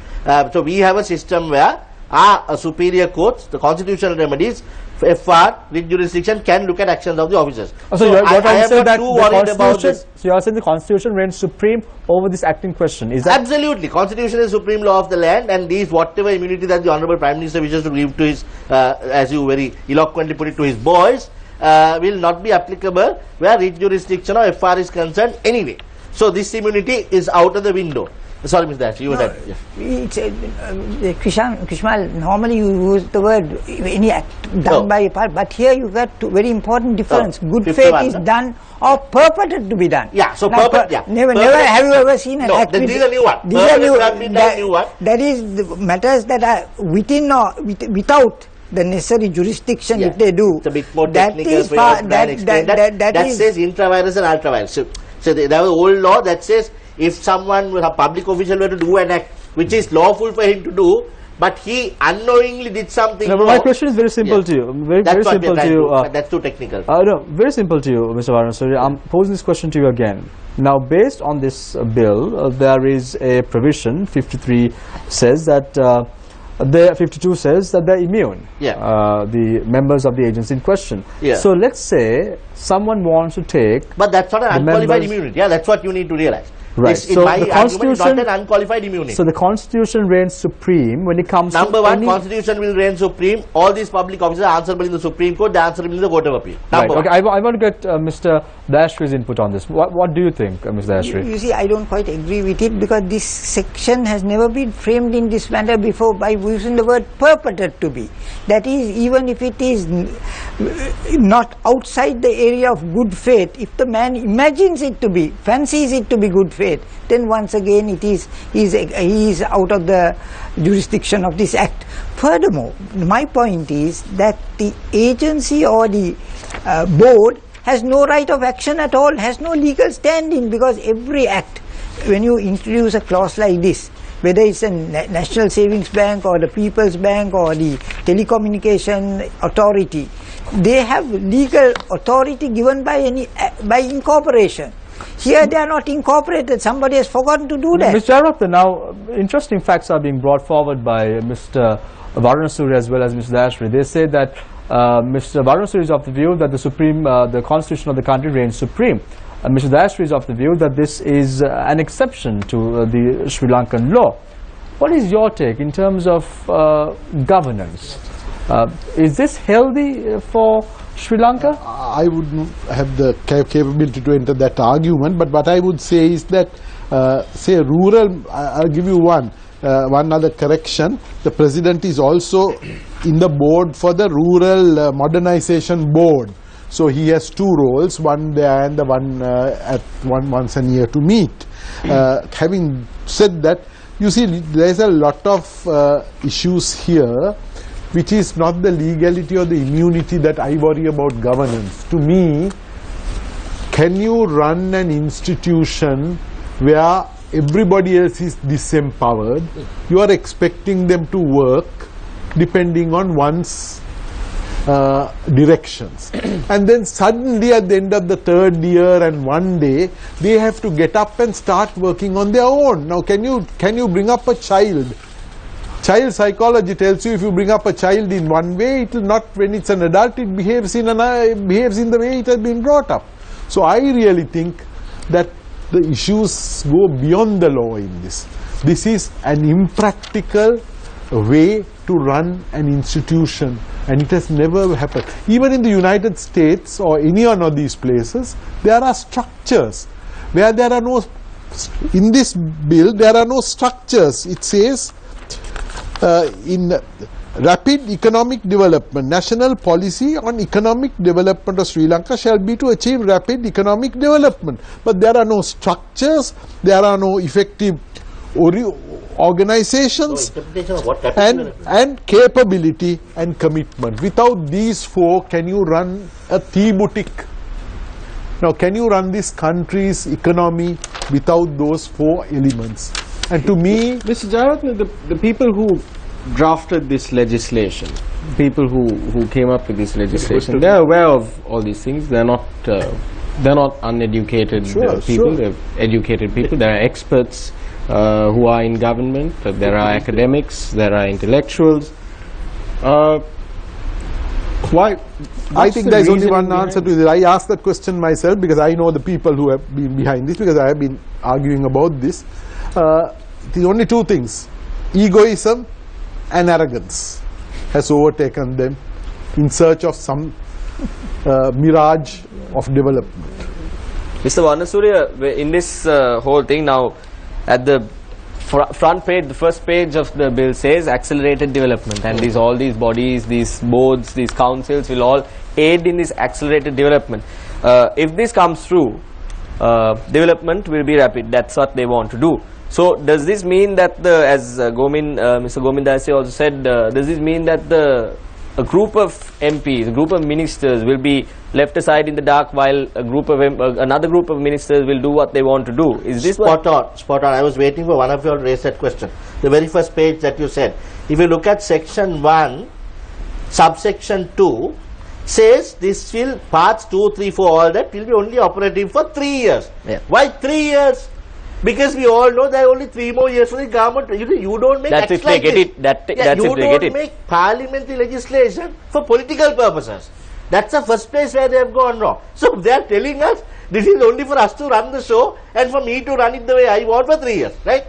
So we have a system where our superior courts, the constitutional remedies, FR, writ jurisdiction can look at actions of the officers. So you're trying to say that worried about this. So you're saying the Constitution reigns supreme over this acting question, is that? Absolutely. Constitution is supreme law of the land, and these whatever immunity that the Honourable Prime Minister wishes to give to his, as you very eloquently put it, to his boys, will not be applicable where writ jurisdiction or FR is concerned anyway. So this immunity is out of the window. Sorry, Mr. Dash, you were that. Yeah. Krishmal, normally you use the word any act done by a part, but here you got very important difference. Good 51, faith is no? done or purported to be done. Yeah, so Now, Never have you ever seen an act? These are new one. These are new. New one. That is the matters that are within or without the necessary jurisdiction. Yeah. If they do, It's a bit more that technical is for you to explain that that is says intravirus and ultravirus. So So there was an old law that says if someone, a public official, were to do an act which is lawful for him to do, but he unknowingly did something No, but wrong. my question is very simple to you. Very simple to you. But that's too technical. No, very simple to you, Mr. Varanasuri. I'm posing this question to you again. Now, based on this bill, there is a provision. 53 says that. 52 says that they're immune. Yeah. The members of the agency in question. Yeah. So let's say someone wants to take. But that's not an unqualified members- immunity. Yeah, that's what you need to realize. Right. This, in So my the argument, is not Constitution- an unqualified immunity. So the Constitution reigns supreme when it comes Number to one, any. Constitution will reign supreme. All these public officers are answerable in the Supreme Court. They are answerable in the Court of Appeal. Right. Number Okay. I want to get Mr. Dayashri's input on this. What do you think, Mr. Dayashri? You see, I don't quite agree with it because this section has never been framed in this manner before by using the word purported to be. That is, even if it is not outside the area of good faith, if the man imagines it to be, fancies it to be good faith, then once again he is out of the jurisdiction of this act. Furthermore, my point is that the agency or the board has no right of action at all, has no legal standing, because every act, when you introduce a clause like this, whether it's a National Savings Bank or the People's Bank or the Telecommunication Authority, they have legal authority given by incorporation. Here they are not incorporated. Somebody has forgotten to do that. Mr. Jayarapta, now interesting facts are being brought forward by Mr. Varanasuri as well as Mr. Dayashri. They say that Mr. Varanasuri is of the view that the Constitution of the country reigns supreme. Mr. Dayashri is of the view that this is an exception to the Sri Lankan law. What is your take in terms of governance? Is this healthy for Sri Lanka? I wouldn't have the capability to enter that argument, but what I would say is that, say rural, I'll give you one other correction. The President is also in the board for the Rural Modernization Board. So he has two roles, one there and the one once a year to meet. Having said that, you see, there's a lot of issues here which is not the legality or the immunity that I worry about governance. To me, can you run an institution where everybody else is disempowered? You are expecting them to work depending on one's directions, and then suddenly at the end of the third year and one day they have to get up and start working on their own. Now can you bring up a child? Child psychology tells you if you bring up a child in one way, it will not, when it's an adult, it behaves in the way it has been brought up. So I really think that the issues go beyond the law in this. This is an impractical way to run an institution, and it has never happened. Even in the United States or any one of these places, there are structures where there are no, in this bill there are no structures. It says in rapid economic development, national policy on economic development of Sri Lanka shall be to achieve rapid economic development. But there are no structures, there are no effective organizations, and capability and commitment. Without these four, can you run a tea boutique? Now, can you run this country's economy without those four elements? And to me, Mr. Jayarapta, the people who drafted this legislation, people who came up with this legislation, they are aware of all these things. They're not uneducated people. They're educated people. There are experts who are in government. There are academics. There are intellectuals. Why? I think there is only one answer to this. I asked that question myself because I know the people who have been behind this, because I have been arguing about this. The only two things, egoism and arrogance, has overtaken them in search of some mirage of development. Mr. Varanasuri, in this whole thing now, at the front page, the first page of the bill says accelerated development, and all these bodies, these boards, these councils will all aid in this accelerated development. If this comes through, development will be rapid. That's what they want to do. So does this mean that as Mr. Gomin Dayasri also said, does this mean that a group of MPs, a group of ministers will be left aside in the dark while a group of another group of ministers will do what they want to do. Is this spot on? I was waiting for one of you to raise that question. The very first page that you said, if you look at section 1, subsection 2, says this will, parts 2, 3, 4, all that will be only operative for 3 years. Yeah. Why 3 years? Because we all know there are only 3 more years for the government. You don't make that's acts if they like get this. it. That's You if they get don't it. make parliamentary legislation for political purposes. That's the first place where they have gone wrong. So they are telling us this is only for us to run the show and for me to run it the way I want for 3 years, right?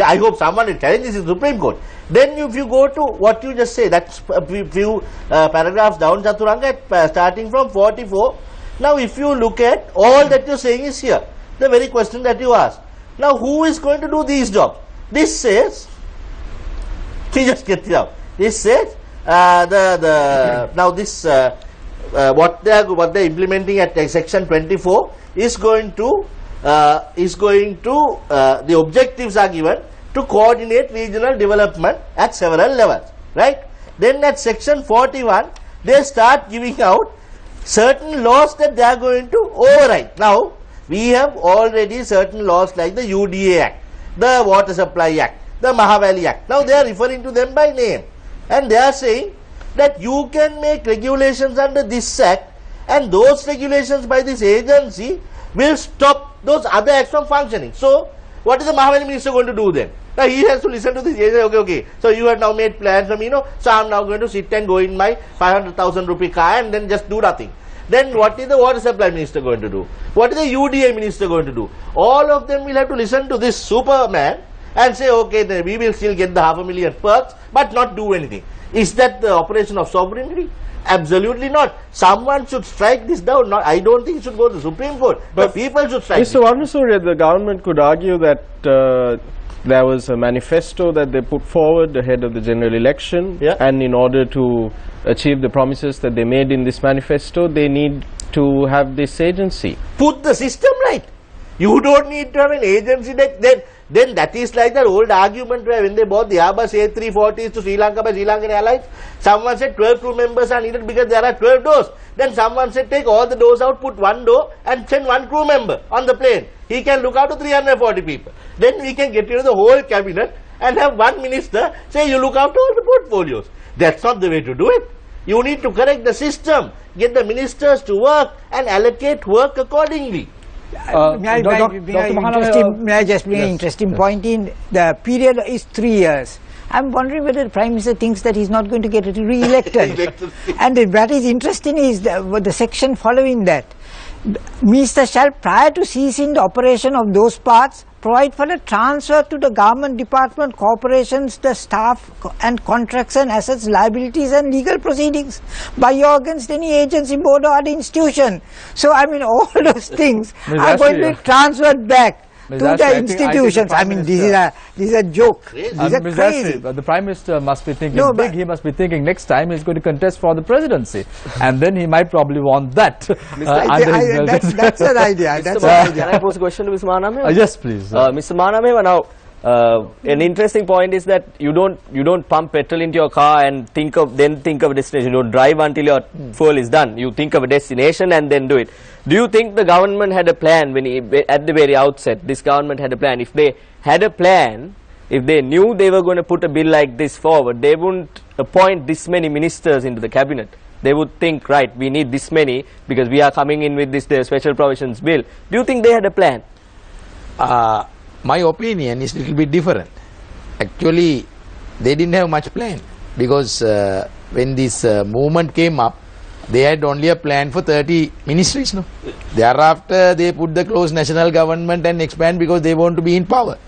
I hope someone will challenge this in the Supreme Court. Then if you go to what you just say, that's a few paragraphs down, Chaturanga, starting from 44. Now if you look at all that you're saying is here, the very question that you asked. Now who is going to do these jobs? This says, just get it out. This says, now this, what they're implementing at section 24 is going to, the objectives are given to coordinate regional development at several levels, right? Then at section 41, they start giving out certain laws that they are going to override. Now, we have already certain laws like the UDA Act, the Water Supply Act, the Mahavali Act. Now, they are referring to them by name. And they are saying that you can make regulations under this act, and those regulations by this agency will stop those other acts from functioning. So, what is the Mahavali minister going to do then? Now, he has to listen to this agency. Okay, so you have now made plans for me, so I am now going to sit and go in my 500,000 rupee car and then just do nothing. Then what is the water supply minister going to do? What is the UDA minister going to do? All of them will have to listen to this Superman and say, okay, then we will still get the 500,000 perks, but not do anything. Is that the operation of sovereignty? Absolutely not. Someone should strike this down. I don't think it should go to the Supreme Court, but people should strike it. Mr. Varnasurya, the government could argue that there was a manifesto that they put forward ahead of the general election, and in order to achieve the promises that they made in this manifesto, they need to have this agency. Put the system right. You don't need to have an agency then that is like that old argument where when they bought the Airbus A340s to Sri Lanka by Sri Lankan Airlines, someone said 12 crew members are needed because there are 12 doors. Then someone said take all the doors out, put one door and send one crew member on the plane. He can look after 340 people. Then we can get rid of the whole cabinet and have one minister say you look after all the portfolios. That's not the way to do it. You need to correct the system, get the ministers to work and allocate work accordingly. May I just bring an interesting point in? The period is 3 years. I'm wondering whether the Prime Minister thinks that he's not going to get re-elected. And what is interesting is the section following that. Minister shall, prior to ceasing the operation of those parts, provide for the transfer to the government department, corporations, the staff and contracts and assets, liabilities and legal proceedings by or against any agency, board or other institution. So, I mean, all those things are going to be transferred back to the institutions. I mean, this is a joke. These are crazy. But the Prime Minister must be thinking big. He must be thinking next time he's going to contest for the presidency, and then he might probably want that. That's an idea. Can I pose a question to Mr. Manameva? Yes, please. Mr. Manameva, now an interesting point is that you don't pump petrol into your car and think of a destination. You don't drive until your fuel is done. You think of a destination and then do it. Do you think the government had a plan at the very outset? This government had a plan. If they had a plan, if they knew they were going to put a bill like this forward, they wouldn't appoint this many ministers into the cabinet. They would think, right, we need this many because we are coming in with this special provisions bill. Do you think they had a plan? My opinion is a little bit different. Actually, they didn't have much plan because when this movement came up, they had only a plan for 30 ministries. No? Thereafter, they put the close national government and expand because they want to be in power.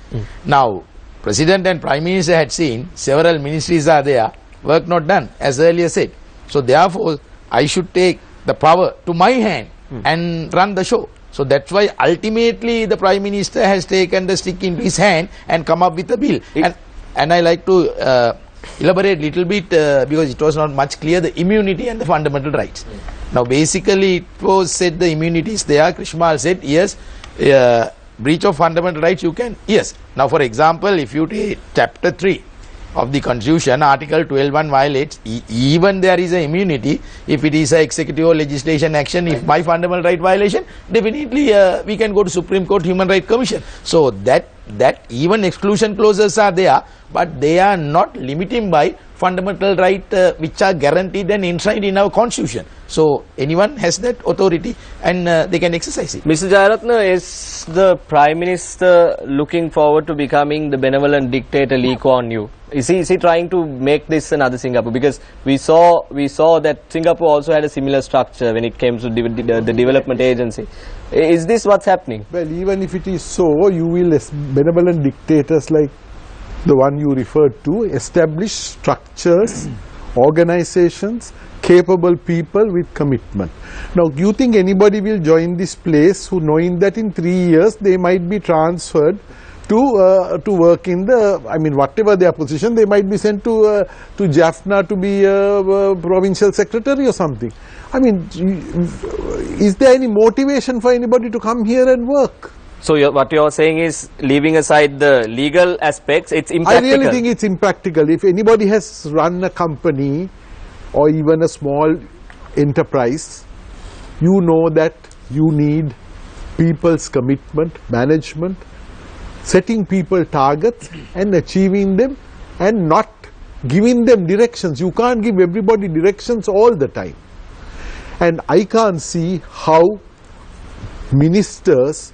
Now, President and Prime Minister had seen several ministries are there, work not done, as earlier said. So, therefore, I should take the power to my hand and run the show. So that's why ultimately the Prime Minister has taken the stick in his hand and come up with a bill. And I like to elaborate a little bit because it was not much clear, the immunity and the fundamental rights. Now basically it was said the immunity is there. Krishmal said yes, breach of fundamental rights you can, yes. Now for example, if you take chapter 3, of the constitution, article 12.1 violates, even there is a immunity, if it is a executive or legislation action, if by fundamental right violation, definitely we can go to Supreme Court Human Rights Commission. So that even exclusion clauses are there, but they are not limiting by fundamental right which are guaranteed and enshrined in our constitution. So anyone has that authority and they can exercise it. Mr. Jayaratna, is the Prime Minister looking forward to becoming the benevolent dictator Lee Kuan Yew? Is he trying to make this another Singapore? Because we saw that Singapore also had a similar structure when it came to the development agency. Is this what's happening? Well, even if it is so, you will, benevolent dictators like the one you referred to, establish structures, organizations, capable people with commitment. Now, do you think anybody will join this place who, knowing that in 3 years they might be transferred to work in the, I mean, whatever their position, they might be sent to Jaffna to be a provincial secretary or something. I mean, is there any motivation for anybody to come here and work? So what you're saying is, leaving aside the legal aspects, it's impractical. I really think it's impractical. If anybody has run a company or even a small enterprise, you know that you need people's commitment, management, setting people targets and achieving them and not giving them directions. You can't give everybody directions all the time. And I can't see how ministers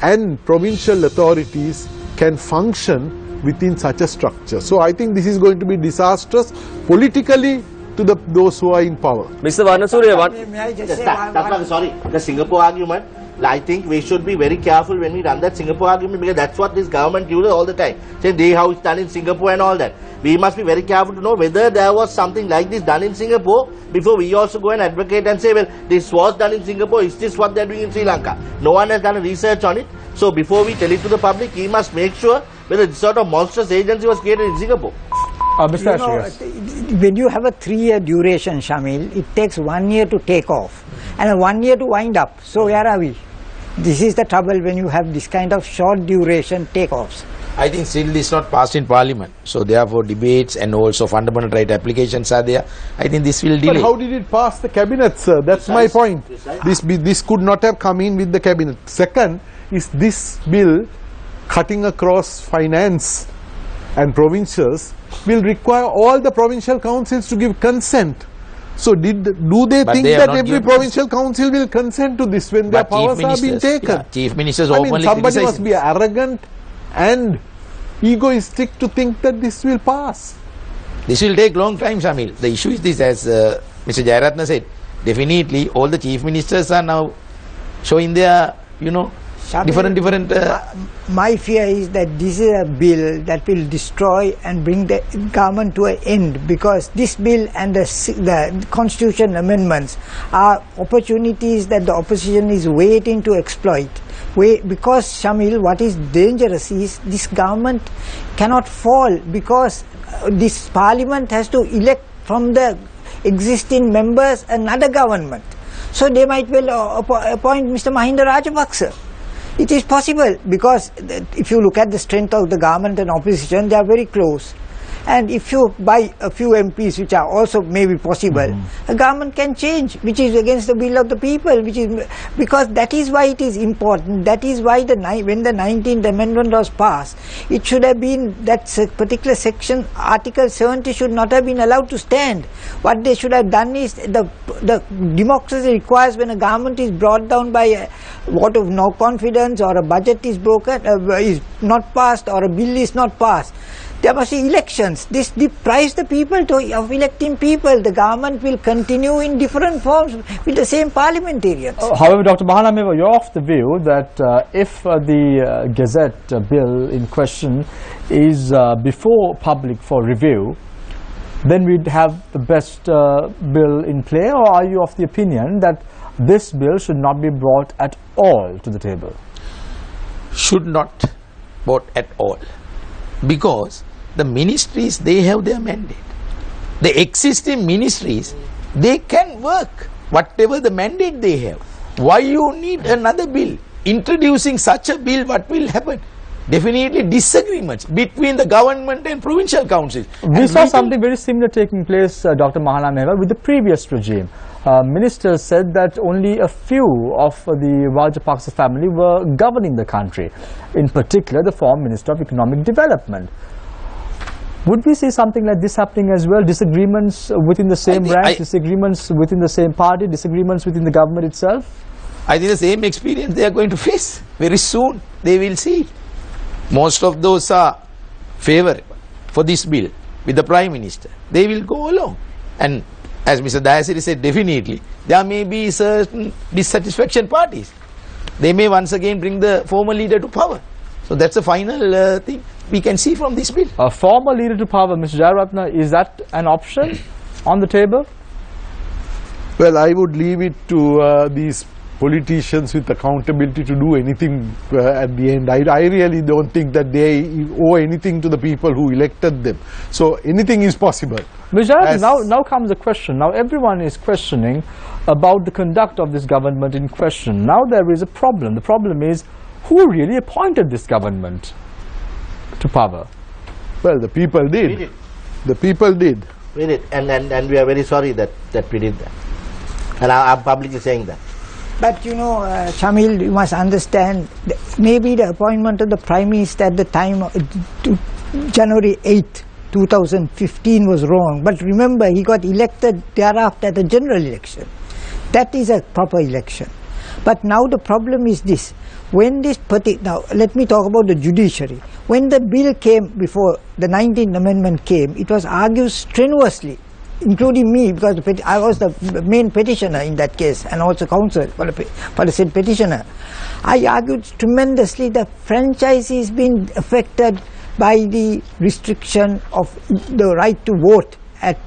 and provincial authorities can function within such a structure. So I think this is going to be disastrous politically to those who are in power. Mr. Varnasurya, what? May I just say Sorry, the Singapore argument, I think we should be very careful when we run that Singapore argument, because that's what this government uses all the time, saying how it's done in Singapore and all that. We must be very careful to know whether there was something like this done in Singapore before we also go and advocate and say, well, this was done in Singapore, is this what they're doing in Sri Lanka? No one has done a research on it. So before we tell it to the public, we must make sure whether this sort of monstrous agency was created in Singapore. Mr. You know, Ashraf. when you have a 3-year duration, Shamil, it takes 1 year to take off and 1 year to wind up. So where are we? This is the trouble when you have this kind of short duration takeoffs. I think still this is not passed in Parliament. So therefore debates and also fundamental right applications are there. I think this will delay. But how did it pass the cabinet, sir? That's my point. This could not have come in with the cabinet. Second, is this bill cutting across finance and provincials will require all the provincial councils to give consent. So do they think that every provincial council will consent to this when their powers are being taken? Yeah, chief ministers openly somebody must be arrogant and egoistic to think that this will pass. This will take long time, Shamil. The issue is this, as Mr. Jayaratna said, definitely all the chief ministers are now showing their, Shamil, different my fear is that this is a bill that will destroy and bring the government to an end, because this bill and the constitution amendments are opportunities that the opposition is waiting to exploit. Because, Shamil, what is dangerous is this government cannot fall, because this parliament has to elect from the existing members another government. So they might well appoint Mr. Mahinda Rajapaksa. It is possible, because if you look at the strength of the government and opposition, they are very close. And if you buy a few MPs, which are also maybe possible, a government can change, which is against the will of the people, because that is why it is important. That is why when the 19th Amendment was passed, it should have been that particular section, Article 70, should not have been allowed to stand. What they should have done is, the democracy requires, when a government is brought down by a vote of no confidence, or a budget is broken, is not passed, or a bill is not passed, there must be elections. This deprives the people of electing people. The government will continue in different forms with the same parliamentarians. However, Dr. Mahanameva, you're of the view that if the Gazette bill in question is before public for review, then we'd have the best bill in play, or are you of the opinion that this bill should not be brought at all to the table? Should not brought at all, because the ministries, they have their mandate. The existing ministries, they can work whatever the mandate they have. Why you need another bill? Introducing such a bill, what will happen? definitely disagreements between the government and provincial councils. We saw something very similar taking place, Dr. Mahana Mehra, with the previous regime. Ministers said that only a few of the Rajapaksa family were governing the country, in particular the former Minister of Economic Development. Would we see something like this happening as well? Disagreements within the same ranks, disagreements within the same party, disagreements within the government itself? I think the same experience they are going to face. Very soon they will see it. Most of those are favourable for this bill with the Prime Minister. They will go along. And as Mr. Dayasiri said, definitely there may be certain dissatisfaction parties. They may once again bring the former leader to power. So that's the final thing we can see from this bill. A former leader to power, Mr. Jayaratna, is that an option on the table? Well, I would leave it to these politicians with accountability to do anything at the end. I really don't think that they owe anything to the people who elected them. So anything is possible. Mr. now comes the question. Now everyone is questioning about the conduct of this government in question. Now there is a problem. The problem is, who really appointed this government to power? Well, the people did. The people did. We did. And we are very sorry that we did that. And I'm publicly saying that. But you know, Shamil, you must understand, maybe the appointment of the Prime Minister at the time, January 8, 2015 was wrong. But remember, he got elected thereafter at the general election. That is a proper election. But now the problem is this. When this now let me talk about the judiciary. When the bill came before the 19th Amendment came, it was argued strenuously, including me, because I was the main petitioner in that case and also counsel for the said petitioner. I argued tremendously that franchise is being affected by the restriction of the right to vote at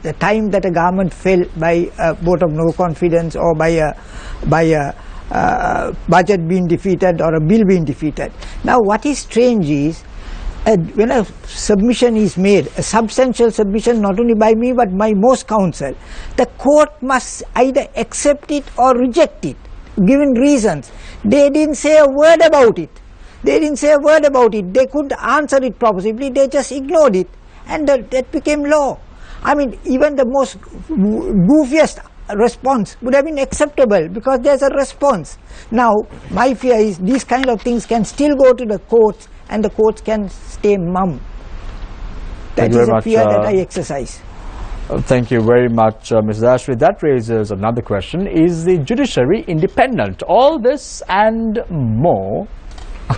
the time that a government fell by a vote of no confidence or by a budget being defeated or a bill being defeated. Now what is strange is, when a submission is made, a substantial submission not only by me but by most counsel, the court must either accept it or reject it, given reasons. They didn't say a word about it. They didn't say a word about it. They couldn't answer it properly. They just ignored it, and that became law. I mean, even the most goofiest response would have been acceptable because there's a response. Now, my fear is these kind of things can still go to the courts and the courts can stay mum. That is a fear that I exercise. Thank you very much, Ms. Dayasiri. That raises another question. Is the judiciary independent? All this and more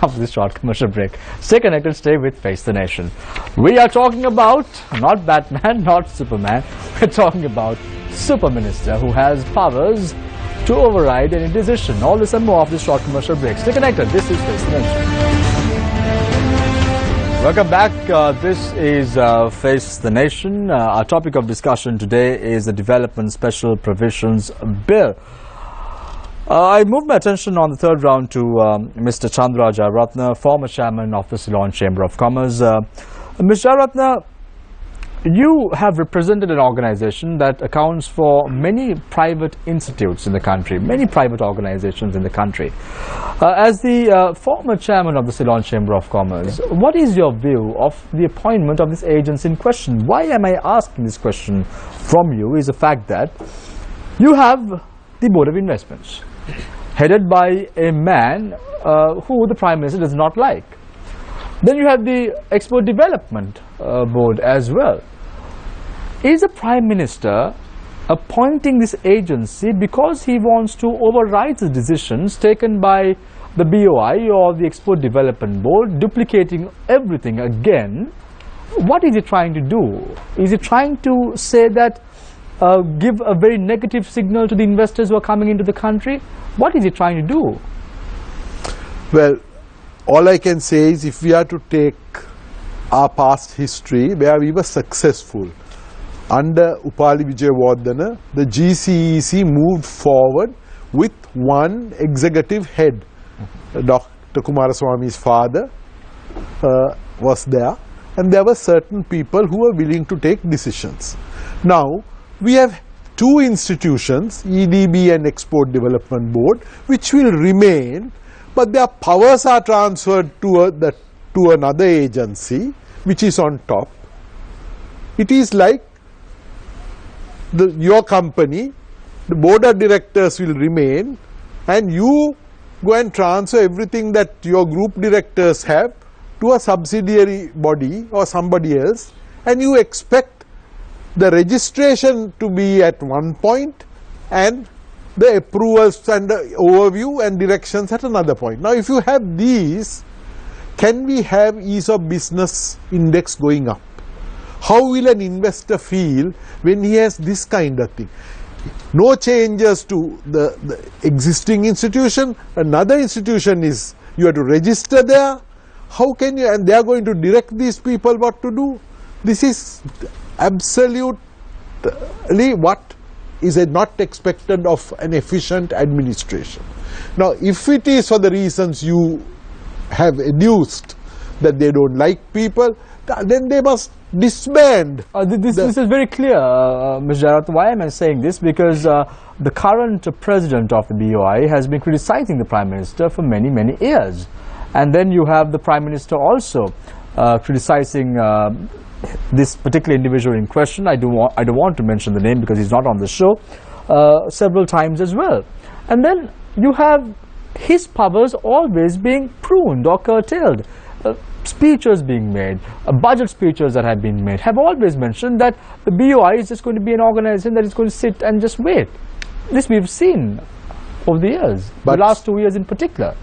after this short commercial break. Stay connected, stay with Face the Nation. We are talking about not Batman, not Superman. We're talking about Super Minister who has powers to override any decision. All this and more after this short commercial break. Stay connected. This is Face the Nation. Welcome back. This is Face the Nation. Our topic of discussion today is the Development Special Provisions Bill. I moved my attention on the third round to Mr. Chandra Jayaratna, former chairman of the Ceylon Chamber of Commerce. Mr. Jayaratna, you have represented an organization that accounts for many private institutes in the country, many private organizations in the country. As the former chairman of the Ceylon Chamber of Commerce, what is your view of the appointment of this agency in question? Why am I asking this question from you is the fact that you have the Board of Investments, headed by a man who the Prime Minister does not like. Then you have the Export Development Board as well. Is the Prime Minister appointing this agency because he wants to override the decisions taken by the BOI or the Export Development Board, duplicating everything again? What is he trying to do? Is he trying to say that give a very negative signal to the investors who are coming into the country? What is he trying to do? Well, all I can say is if we are to take our past history where we were successful, under Upali Vijayawardena, the GCEC moved forward with one executive head. Dr. Kumaraswamy's father was there, and there were certain people who were willing to take decisions. Now, we have two institutions, EDB and Export Development Board, which will remain, but their powers are transferred to the to another agency which is on top. It is like your company, the board of directors will remain, and you go and transfer everything that your group directors have to a subsidiary body or somebody else, and you expect the registration to be at one point and the approvals and the overview and directions at another point. Now if you have these, can we have ease of business index going up? How will an investor feel when he has this kind of thing? No changes to the existing institution, another institution is, you have to register there. How can you, and they are going to direct these people what to do? This is absolutely what is not expected of an efficient administration. Now if it is for the reasons you have adduced, that they don't like people, then they must disband. This is very clear, Ms. Jarat. Why am I saying this? Because the current president of the BOI has been criticizing the Prime Minister for many, many years. And then you have the Prime Minister also criticizing this particular individual in question. I don't want to mention the name because he's not on the show, several times as well. And then you have his powers always being pruned or curtailed. Speeches being made, budget speeches that have been made, have always mentioned that the BOI is just going to be an organization that is going to sit and just wait. This we've seen over the years, but the last 2 years in particular.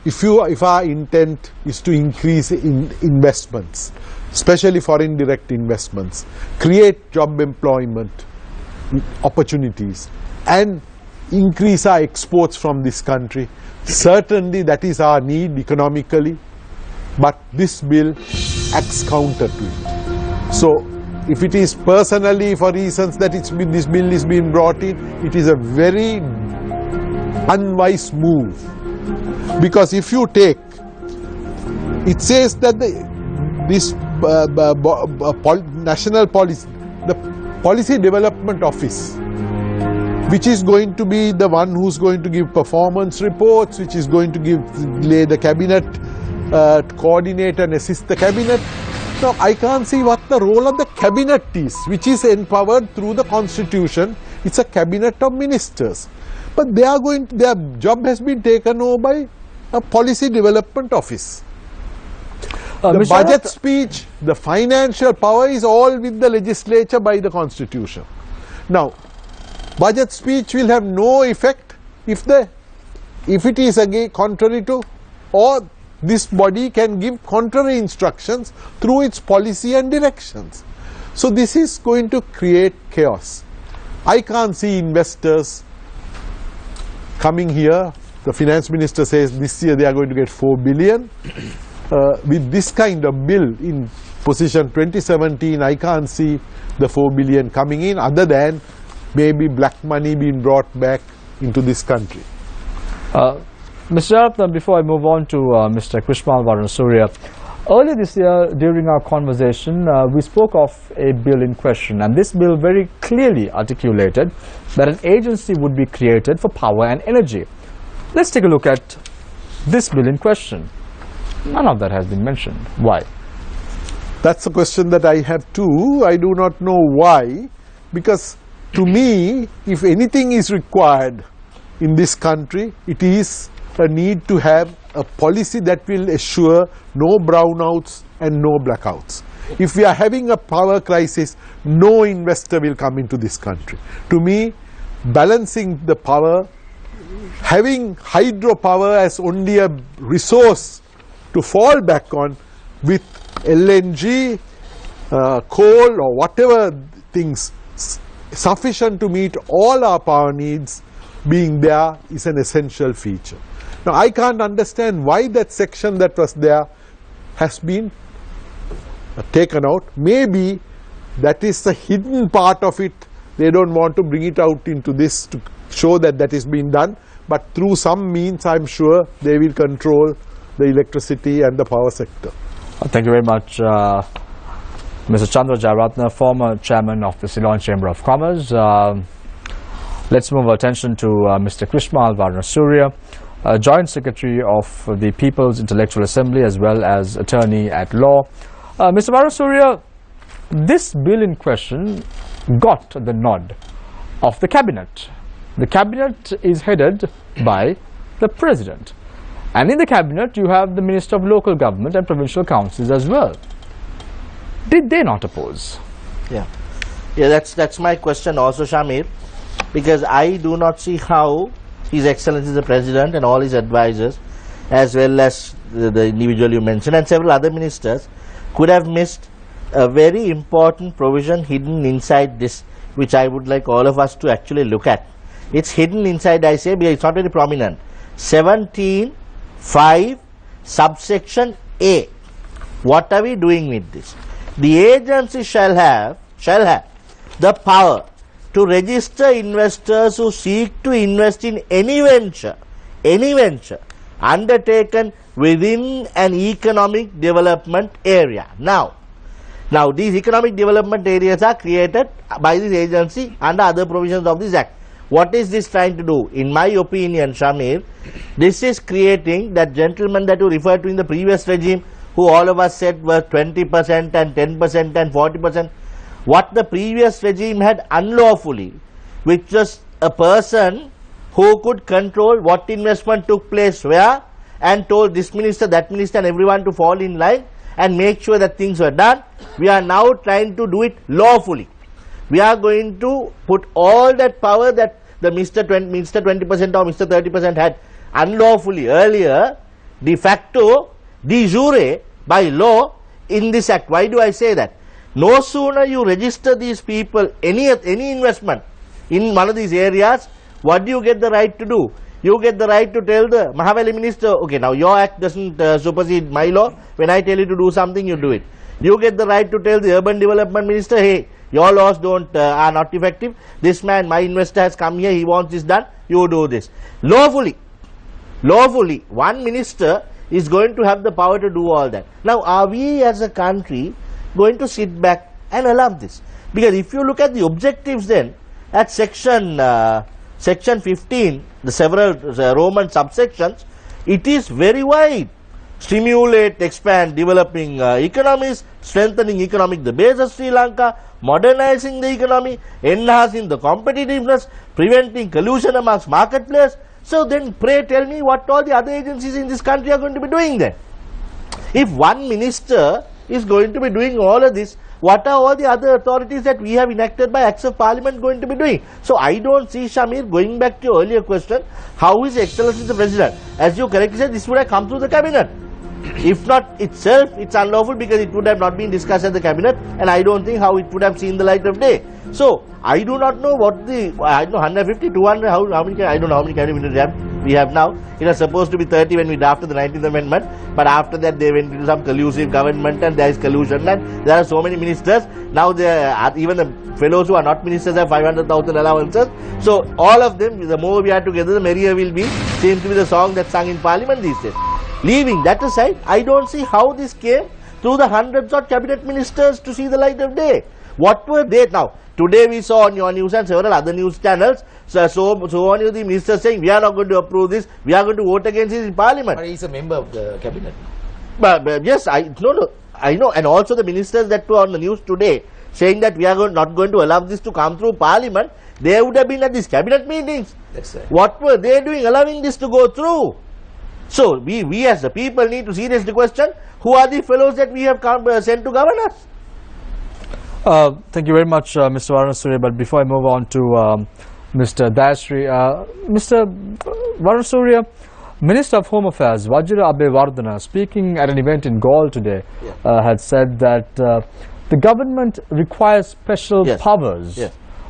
If our intent is to increase investments, especially foreign direct investments, create job employment opportunities and increase our exports from this country, certainly that is our need economically. But this bill acts counter to it. So if it is personally for reasons that this bill is being brought in, it is a very unwise move. Because if you take, it says that this national policy, the Policy Development Office, which is going to be the one who's going to give performance reports, which is going to lay the cabinet, coordinate and assist the cabinet. Now I can't see what the role of the cabinet is, which is empowered through the constitution. It's a cabinet of ministers, but their job has been taken over by a policy development office. The budget speech, the financial power is all with the legislature by the constitution. Now budget speech will have no effect if it is again contrary to, or this body can give contrary instructions through its policy and directions. So this is going to create chaos. I can't see investors coming here. The finance minister says this year they are going to get 4 billion. With this kind of bill in position 2017, I can't see the 4 billion coming in, other than maybe black money being brought back into this country. Mr. Jarat, before I move on to Mr. Krishmal Varanasuriya, earlier this year during our conversation we spoke of a bill in question, and this bill very clearly articulated that an agency would be created for power and energy. Let's take a look at this bill in question. None of that has been mentioned. Why? That's a question that I have too. I do not know why, because to me, if anything is required in this country, it is a need to have a policy that will assure no brownouts and no blackouts. If we are having a power crisis, no investor will come into this country. To me, balancing the power, having hydropower as only a resource to fall back on with LNG, coal or whatever things sufficient to meet all our power needs being there is an essential feature. Now I can't understand why that section that was there has been taken out. Maybe that is the hidden part of it. They don't want to bring it out into this to show that that is being done, but through some means I'm sure they will control the electricity and the power sector. Thank you very much, Mr. Chandra Jayaratna, former chairman of the Ceylon Chamber of Commerce. Let's move our attention to Mr. Krishmal Varanasuriya. Joint Secretary of the People's Intellectual Assembly as well as Attorney at Law. Mr. Varunsurya, this bill in question got the nod of the Cabinet. The Cabinet is headed by the President. And in the Cabinet you have the Minister of Local Government and Provincial Councils as well. Did they not oppose? Yeah, that's my question also, Shamir, because I do not see how His Excellency the President and all his advisors, as well as the individual you mentioned and several other ministers, could have missed a very important provision hidden inside this, which I would like all of us to actually look at. It's hidden inside, I say, because it's not very prominent. 17(5) subsection A. What are we doing with this? The agency shall have the power to register investors who seek to invest in any venture undertaken within an economic development area. Now these economic development areas are created by this agency under other provisions of this Act. What is this trying to do? In my opinion, Shamir, this is creating that gentleman that you referred to in the previous regime, who all of us said were 20% and 10% and 40%. What the previous regime had unlawfully, which was a person who could control what investment took place where and told this minister, that minister and everyone to fall in line and make sure that things were done. We are now trying to do it lawfully. We are going to put all that power that the Mr. 20% or Mr. 30% had unlawfully earlier, de facto, de jure, by law in this Act. Why do I say that? No sooner you register these people, any investment in one of these areas, what do you get the right to do? You get the right to tell the Mahavali minister, okay, now your Act doesn't supersede my law. When I tell you to do something, you do it. You get the right to tell the urban development minister, hey, your laws are not effective. This man, my investor has come here, he wants this done, you do this. Lawfully, one minister is going to have the power to do all that. Now, are we as a country going to sit back and allow this? Because if you look at the objectives then, at section 15, the several Roman subsections, it is very wide. Stimulate, expand developing economies, strengthening the base of Sri Lanka, modernizing the economy, enhancing the competitiveness, preventing collusion amongst market players. So then pray tell me what all the other agencies in this country are going to be doing then. If one minister is going to be doing all of this, what are all the other authorities that we have enacted by Acts of Parliament going to be doing? So I don't see, Shamir, going back to your earlier question, how is Excellency the President? As you correctly said, this would have come through the Cabinet. If not itself, it's unlawful because it would have not been discussed at the Cabinet, and I don't think how it would have seen the light of day. So I do not know what the, I don't know, 150, 200, how many, I don't know how many cabinet we have now. It was supposed to be 30 when we drafted the 19th Amendment, but after that they went into some collusive government and there is collusion and there are so many ministers. Now even the fellows who are not ministers have 500,000 allowances. So all of them, the more we are together, the merrier will be, seems to be the song that's sung in Parliament these days. Leaving that aside, I don't see how this came through the hundreds of cabinet ministers to see the light of day. What were they? Now, today we saw on your news and several other news channels, so on the ministers saying, we are not going to approve this, we are going to vote against this in Parliament. But he is a member of the cabinet. But yes, I know, and also the ministers that were on the news today saying that we are not going to allow this to come through Parliament, they would have been at these cabinet meetings. That's right. What were they doing allowing this to go through? So we as the people need to seriously question, who are the fellows that we have sent to govern us? Thank you very much, Mr. Varunsurya. But before I move on to Mr. Dayasri, Mr. Varunsurya, Minister of Home Affairs Vajra Abewardena, speaking at an event in Gaul today, had said that the government requires special powers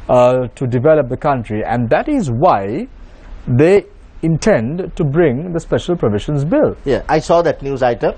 to develop the country, and that is why they intend to bring the Special Provisions Bill. Yeah, I saw that news item,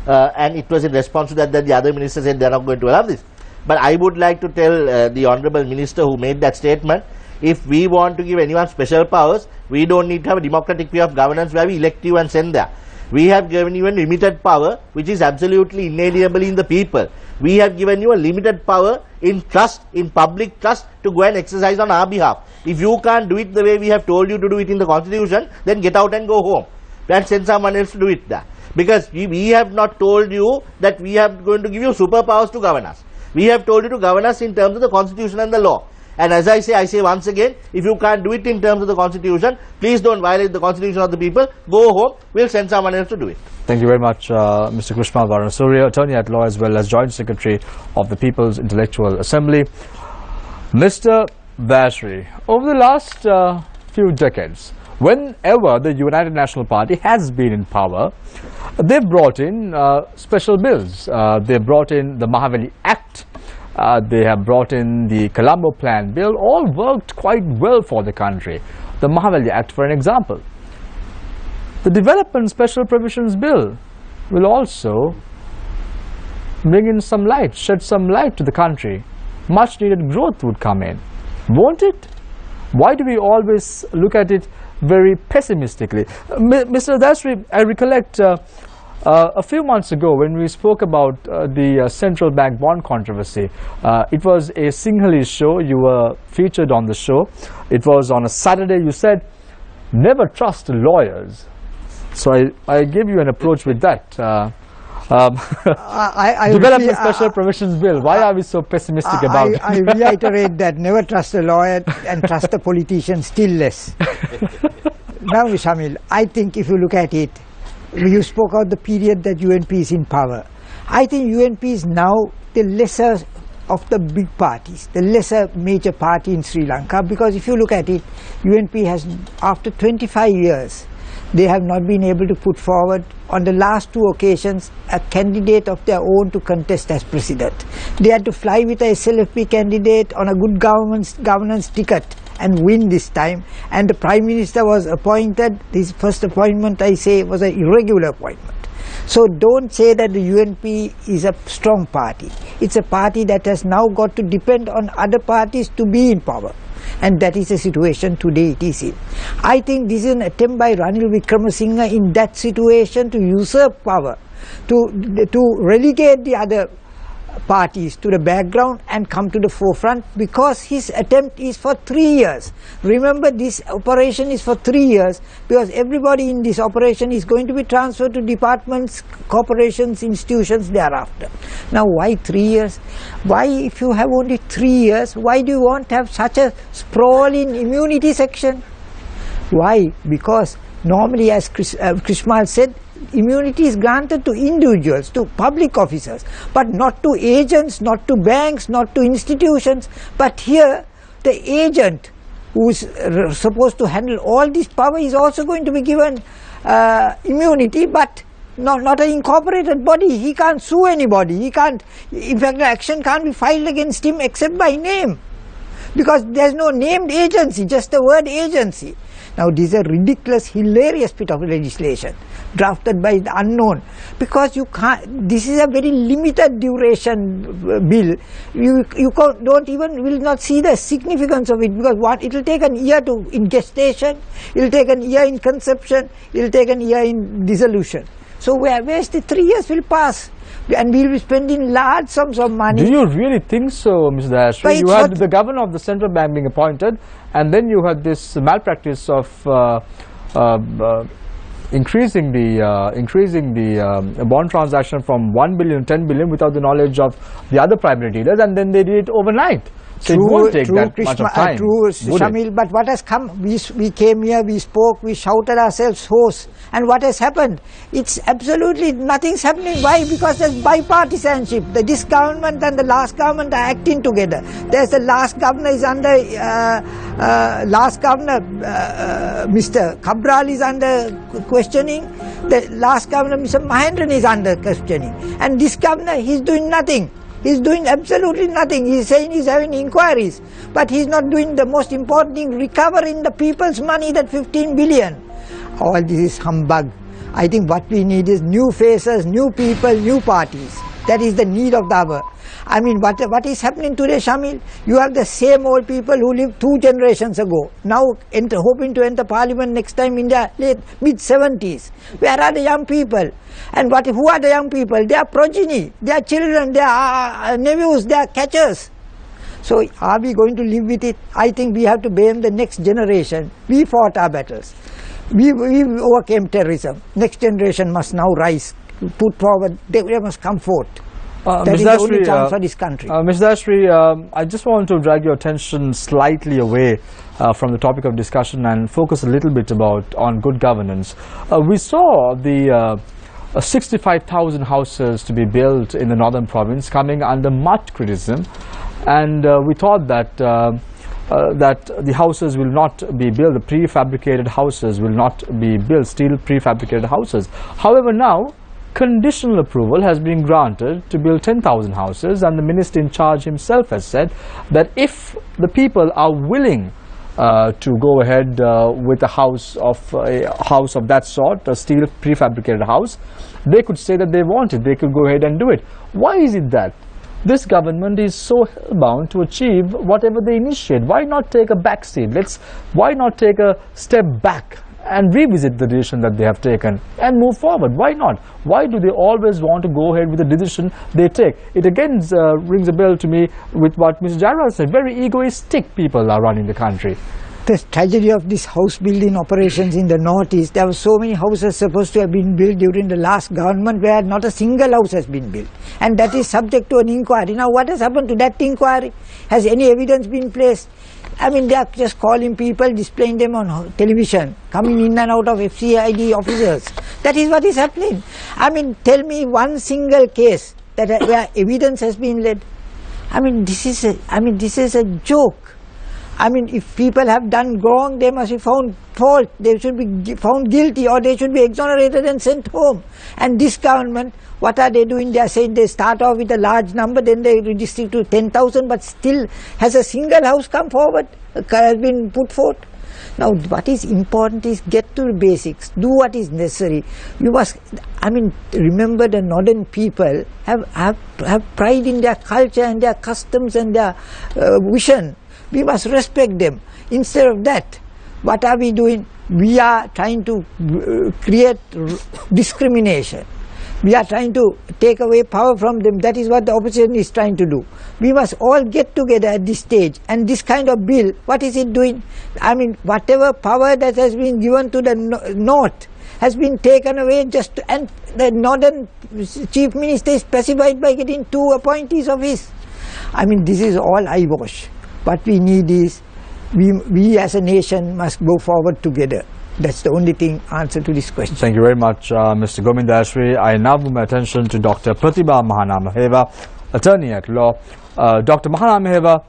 and it was in response to that the other ministers said they are not going to allow this. But I would like to tell the Honourable Minister who made that statement, if we want to give anyone special powers, we don't need to have a democratic way of governance where we elect you and send there. We have given you a limited power which is absolutely inalienable in the people. We have given you a limited power in trust, in public trust, to go and exercise on our behalf. If you can't do it the way we have told you to do it in the Constitution, then get out and go home. and send someone else to do it there. Because we have not told you that we are going to give you superpowers to govern us. We have told you to govern us in terms of the constitution and the law. And as I say once again, if you can't do it in terms of the constitution, please don't violate the constitution of the people. Go home, we'll send someone else to do it. Thank you very much, Mr. Krishmal Varanasuriya, attorney at law as well as Joint Secretary of the People's Intellectual Assembly. Mr. Dayasri, over the last few decades, whenever the United National Party has been in power, they've brought in special bills. They've brought in the Mahaveli Act. They have brought in the Colombo Plan Bill. All worked quite well for the country. The Mahaveli Act, for an example. The Development Special Provisions Bill will also bring in some light, shed some light to the country. Much needed growth would come in, won't it? Why do we always look at it very pessimistically? Mr. Dayasri, I recollect a few months ago when we spoke about the central bank bond controversy. It was a Sinhalese show. You were featured on the show. It was on a Saturday. You said, never trust lawyers. So I gave you an approach with that. Development Special Provisions Bill. Why are we so pessimistic about it? I reiterate that never trust a lawyer and trust a politician still less. Now, Shamil, I think if you look at it, you spoke of the period that UNP is in power. I think UNP is now the lesser of the big parties, the lesser major party in Sri Lanka, because if you look at it, UNP has, after 25 years, they have not been able to put forward on the last two occasions a candidate of their own to contest as president. They had to fly with a SLFP candidate on a good governance ticket and win this time, and the Prime Minister was appointed. His first appointment, I say, was an irregular appointment. So don't say that the UNP is a strong party. It's a party that has now got to depend on other parties to be in power. And that is the situation today it is in. I think this is an attempt by Ranil Wickremesinghe in that situation to usurp power, to relegate the other parties to the background and come to the forefront, because his attempt is for 3 years. Remember, this operation is for 3 years, because everybody in this operation is going to be transferred to departments, corporations, institutions thereafter. Now, why 3 years? Why, if you have only 3 years, why do you want to have such a sprawling immunity section? Why? Because normally, as Krishmal said, immunity is granted to individuals, to public officers, but not to agents, not to banks, not to institutions. But here, the agent who is supposed to handle all this power is also going to be given immunity, but not an incorporated body. He can't sue anybody. He can't, in fact, the action can't be filed against him except by name, because there's no named agency, just the word agency. Now, this is a ridiculous, hilarious bit of legislation drafted by the unknown, because you can't. This is a very limited duration bill. You will not see the significance of it, because it will take an year in gestation, it will take an year in conception, it will take an year in dissolution. So where's the 3 years will pass? And we will be spending large sums of money. Do you really think so, Mr. Dayasri? You had the governor of the central bank being appointed, and then you had this malpractice of increasing the bond transaction from 1 billion to 10 billion without the knowledge of the other primary dealers, and then they did it overnight. So it won't take that much of time. True, Shamil, but what has come? We came here, we spoke, we shouted ourselves hoarse, and what has happened? It's absolutely nothing's happening. Why? Because there's bipartisanship. This government and the last government are acting together. There's the last governor is under Mr. Cabral is under questioning. The last governor, Mr. Mahendran, is under questioning, and this governor, he's doing nothing. He's doing absolutely nothing. He's saying he's having inquiries, but he's not doing the most important thing, recovering the people's money, that 15 billion. All this is humbug. I think what we need is new faces, new people, new parties. That is the need of the hour. I mean, what is happening today, Shamil? You have the same old people who lived 2 generations ago, now hoping to enter parliament next time in their mid-70s. Where are the young people? And who are the young people? They are progeny, they are children, they are nephews, they are catchers. So are we going to live with it? I think we have to blame the next generation. We fought our battles. We overcame terrorism. Next generation must now rise, put forward, they must come forth. That is the only chance for this country. Ms. Dashri, I just want to drag your attention slightly away from the topic of discussion and focus a little bit on good governance. We saw the 65,000 houses to be built in the northern province coming under much criticism, and we thought that that the houses will not be built, the prefabricated houses will not be built, steel prefabricated houses. However, now conditional approval has been granted to build 10,000 houses, and the minister in charge himself has said that if the people are willing to go ahead with a house of that sort, a steel prefabricated house, they could say that they want it, they could go ahead and do it. Why is it that this government is so bound to achieve whatever they initiate? Why not take a back seat? Why not take a step back and revisit the decision that they have taken and move forward? Why not? Why do they always want to go ahead with the decision they take? It again rings a bell to me with what Mr. Jairal said. Very egoistic people are running the country. The tragedy of this house building operations in the northeast, there were so many houses supposed to have been built during the last government where not a single house has been built, and that is subject to an inquiry. Now what has happened to that inquiry? Has any evidence been placed? I mean, they are just calling people, displaying them on television, coming in and out of FCID officers. That is what is happening. I mean, tell me one single case that where evidence has been led. I mean, this is a joke. I mean, if people have done wrong, they must be found fault. They should be found guilty, or they should be exonerated and sent home. And this government, what are they doing? They are saying they start off with a large number, then they redistribute to 10,000, but still has a single house come forward, has been put forth. Now, what is important is get to the basics, do what is necessary. You must, I mean, remember the northern people have pride in their culture and their customs and their vision. We must respect them. Instead of that, what are we doing? We are trying to create discrimination. We are trying to take away power from them. That is what the opposition is trying to do. We must all get together at this stage. And this kind of bill, what is it doing? I mean, whatever power that has been given to the north has been taken away and the northern chief minister is pacified by getting 2 appointees of his. I mean, this is all eyewash. What we need is, we as a nation must go forward together. That's the only answer to this question. Thank you very much, Mr. Gomindashri. I now move my attention to Dr. Pratibha Mahanamaheva, attorney at law. Dr. Mahanamaheva,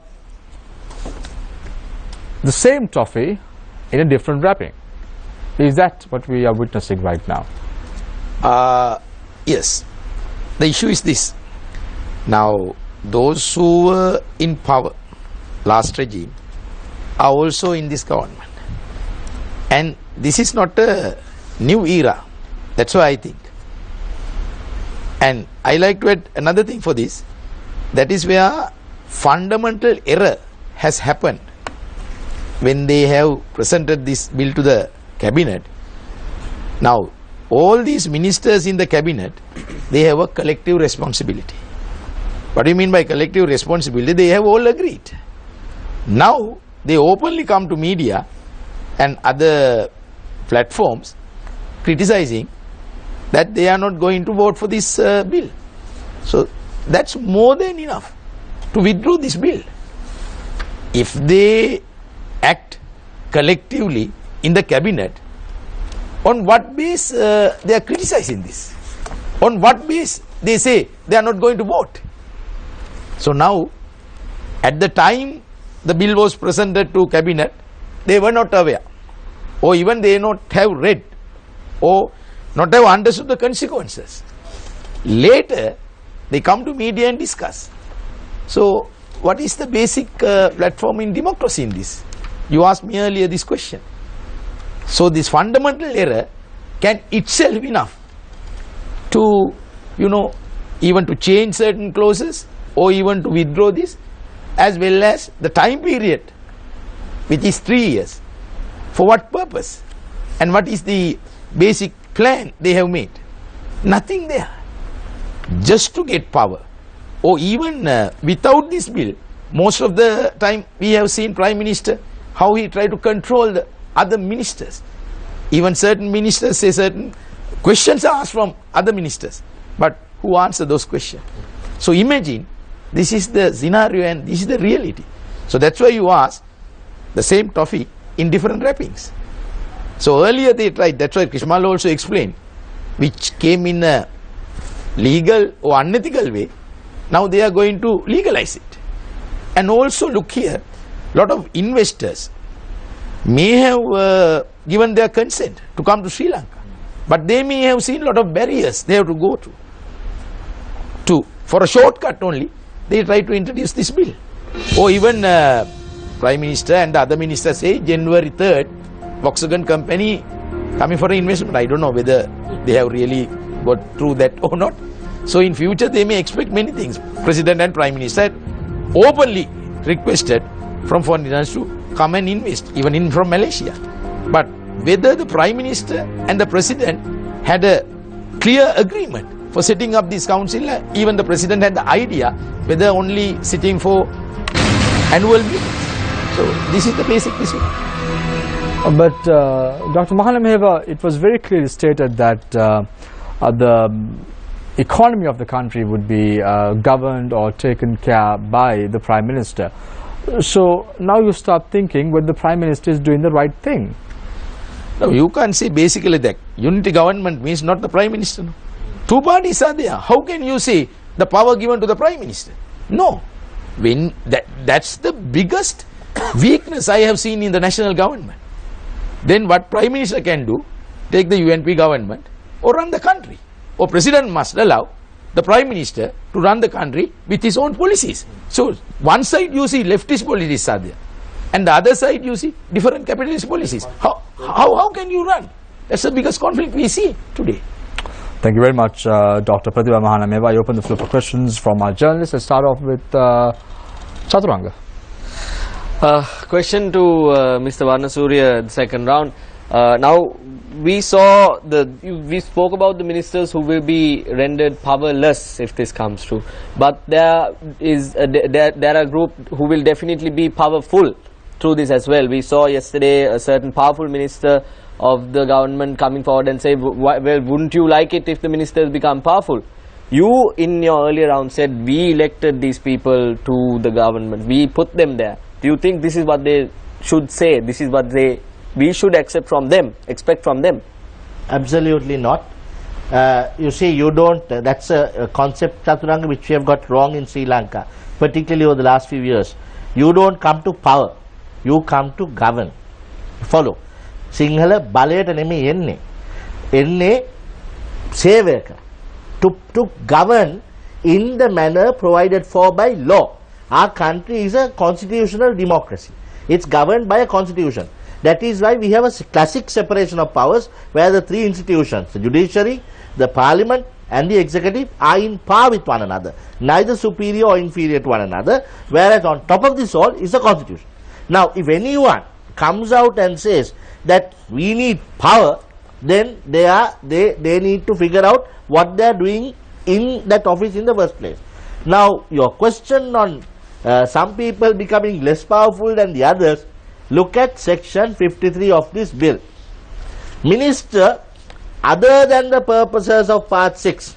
the same toffee in a different wrapping. Is that what we are witnessing right now? Yes. The issue is this. Now, those who were in power last regime are also in this government, and this is not a new era. That's why I think. And I like to add another thing for this. That is where fundamental error has happened when they have presented this bill to the cabinet. Now, all these ministers in the cabinet, they have a collective responsibility. What do you mean by collective responsibility? They have all agreed. Now they openly come to media and other platforms criticizing that they are not going to vote for this bill. So that's more than enough to withdraw this bill. If they act collectively in the cabinet, on what base they are criticizing this? On what base they say they are not going to vote? So now, at the time the bill was presented to cabinet, they were not aware, or even they not have read, or not have understood the consequences. Later, they come to media and discuss. So, what is the basic platform in democracy in this? You asked me earlier this question. So, this fundamental error can itself be enough to, even to change certain clauses, or even to withdraw this, as well as the time period, which is 3 years. For what purpose? And what is the basic plan they have made? Nothing there. Just to get power. Or even without this bill, most of the time we have seen Prime Minister, how he tried to control the other ministers. Even certain ministers say certain questions are asked from other ministers, but who answer those questions? So imagine, this is the scenario and this is the reality. So that's why you ask the same topic in different wrappings. So earlier they tried, that's why Krishmal also explained, which came in a legal or unethical way. Now they are going to legalize it. And also look here, lot of investors may have given their consent to come to Sri Lanka, but they may have seen a lot of barriers they have to go through. For a shortcut only, they try to introduce this bill. Or even Prime Minister and the other ministers say January 3rd, Volkswagen company coming for an investment. I don't know whether they have really got through that or not. So in future they may expect many things. President and Prime Minister openly requested from foreigners to come and invest, even from Malaysia. But whether the Prime Minister and the President had a clear agreement for setting up this council, even the President had the idea, whether only sitting for annual meetings. So this is the basic issue. But Dr. Mahanameheva, it was very clearly stated that the economy of the country would be governed or taken care by the Prime Minister. So now you start thinking whether the Prime Minister is doing the right thing. No, you can't say basically that unity government means not the Prime Minister. No. Two parties are there. How can you say the power given to the Prime Minister? No. When that's the biggest weakness I have seen in the national government. Then what Prime Minister can do, take the UNP government or run the country. Or President must allow the Prime Minister to run the country with his own policies. So one side you see leftist policies are there, and the other side you see different capitalist policies. How can you run? That's the biggest conflict we see today. Thank you very much, Dr. Pratibha Mahanameheva. I open the floor for questions from our journalists. Let's start off with Chaturanga. Question to Mr. Varnasuriya, the second round. Now, we spoke about the ministers who will be rendered powerless if this comes true. But there are a group who will definitely be powerful through this as well. We saw yesterday a certain powerful minister of the government coming forward and say, well, wouldn't you like it if the ministers become powerful? You, in your earlier round, said we elected these people to the government. We put them there. Do you think this is what they should say? This is what we should expect from them? Absolutely not. You see, you don't, that's a concept, Chaturanga, which we have got wrong in Sri Lanka, particularly over the last few years. You don't come to power, you come to govern. Follow. Sinhala baleta neme enne seveka to govern in the manner provided for by law. Our country is a constitutional democracy. It's governed by a constitution. That is why we have a classic separation of powers, where the three institutions, the judiciary, the parliament and the executive, are in par with one another, neither superior or inferior to one another, whereas on top of this all is the constitution. Now, if anyone comes out and says that we need power, then they need to figure out what they are doing in that office in the first place. Now, your question on some people becoming less powerful than the others, look at section 53 of this bill. Minister, other than the purposes of part 6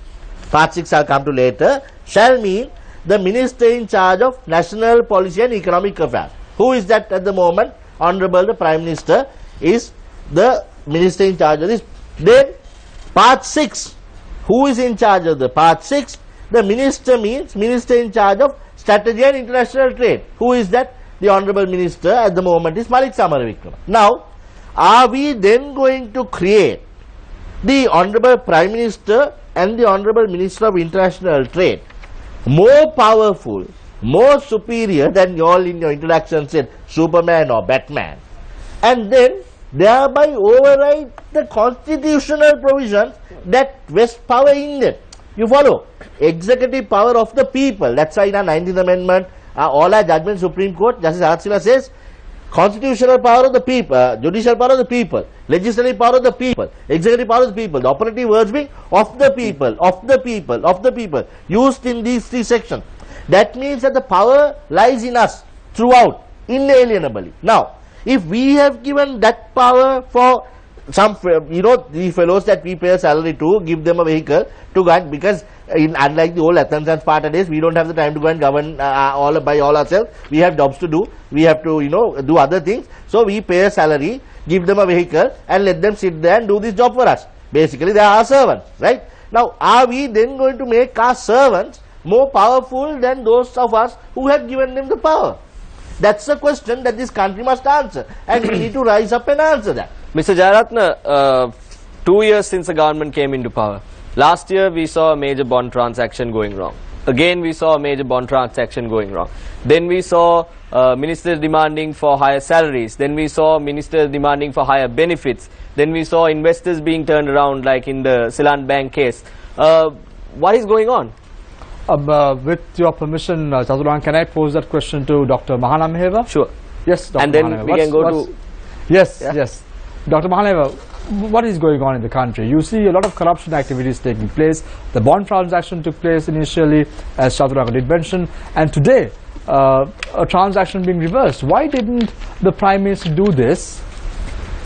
I'll come to later, shall mean the minister in charge of national policy and economic affairs. Who is that at the moment? Honorable the Prime Minister is the minister in charge of this. Then part 6, who is in charge of the part 6? The minister means minister in charge of strategy and international trade. Who is that? The Honorable Minister at the moment is Malik Samaravikrama. Now, are we then going to create the Honorable Prime Minister and the Honorable Minister of International Trade more powerful, more superior than you all in your introduction said Superman or Batman, and then thereby override the constitutional provisions that vest power in them? You follow? Executive power of the people. That's why in our 19th Amendment, all our judgments, Supreme Court, Justice Araksila says, constitutional power of the people, judicial power of the people, legislative power of the people, executive power of the people. The operative words being of the people, of the people, of the people, used in these three sections. That means that the power lies in us throughout, inalienably. Now, if we have given that power for some, these fellows that we pay a salary to, give them a vehicle to go and, because unlike the old Athens and Sparta days, we don't have the time to go and govern all by all ourselves. We have jobs to do. We have to, do other things. So we pay a salary, give them a vehicle, and let them sit there and do this job for us. Basically, they are our servants, right? Now, are we then going to make our servants more powerful than those of us who have given them the power? That's a question that this country must answer, and we need to rise up and answer that. Mr. Jayaratna, 2 years since the government came into power, last year we saw a major bond transaction going wrong. Again we saw a major bond transaction going wrong. Then we saw ministers demanding for higher salaries. Then we saw ministers demanding for higher benefits. Then we saw investors being turned around, like in the Ceylon Bank case. What is going on? With your permission, Chaturang, can I pose that question to Dr. Mahana Meheva? Sure. Yes, Dr. And then Mahaneva. we can go to... Yes, yes. Dr. Mahaneva, what is going on in the country? You see a lot of corruption activities taking place. The bond transaction took place initially, as Chaturanga did mention, and today a transaction being reversed. Why didn't the Prime Minister do this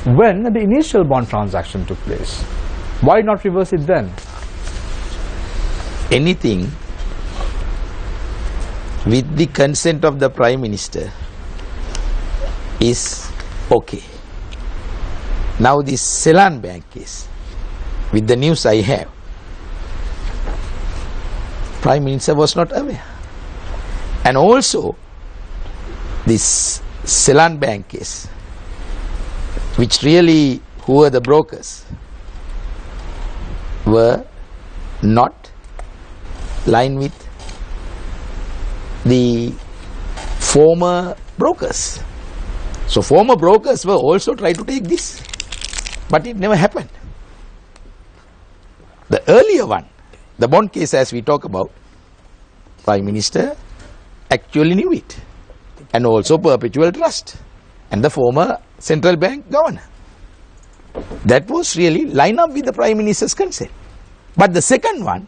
when the initial bond transaction took place? Why not reverse it then? Anything with the consent of the Prime Minister is okay. Now this Ceylon Bank case, with the news I have, Prime Minister was not aware. And also this Ceylon Bank case, which really, who were the brokers, were not lined with the former brokers. So former brokers were also trying to take this, but it never happened. The earlier one, the bond case as we talk about, Prime Minister actually knew it, and also Perpetual Trust and the former central bank governor. That was really line up with the Prime Minister's consent. But the second one,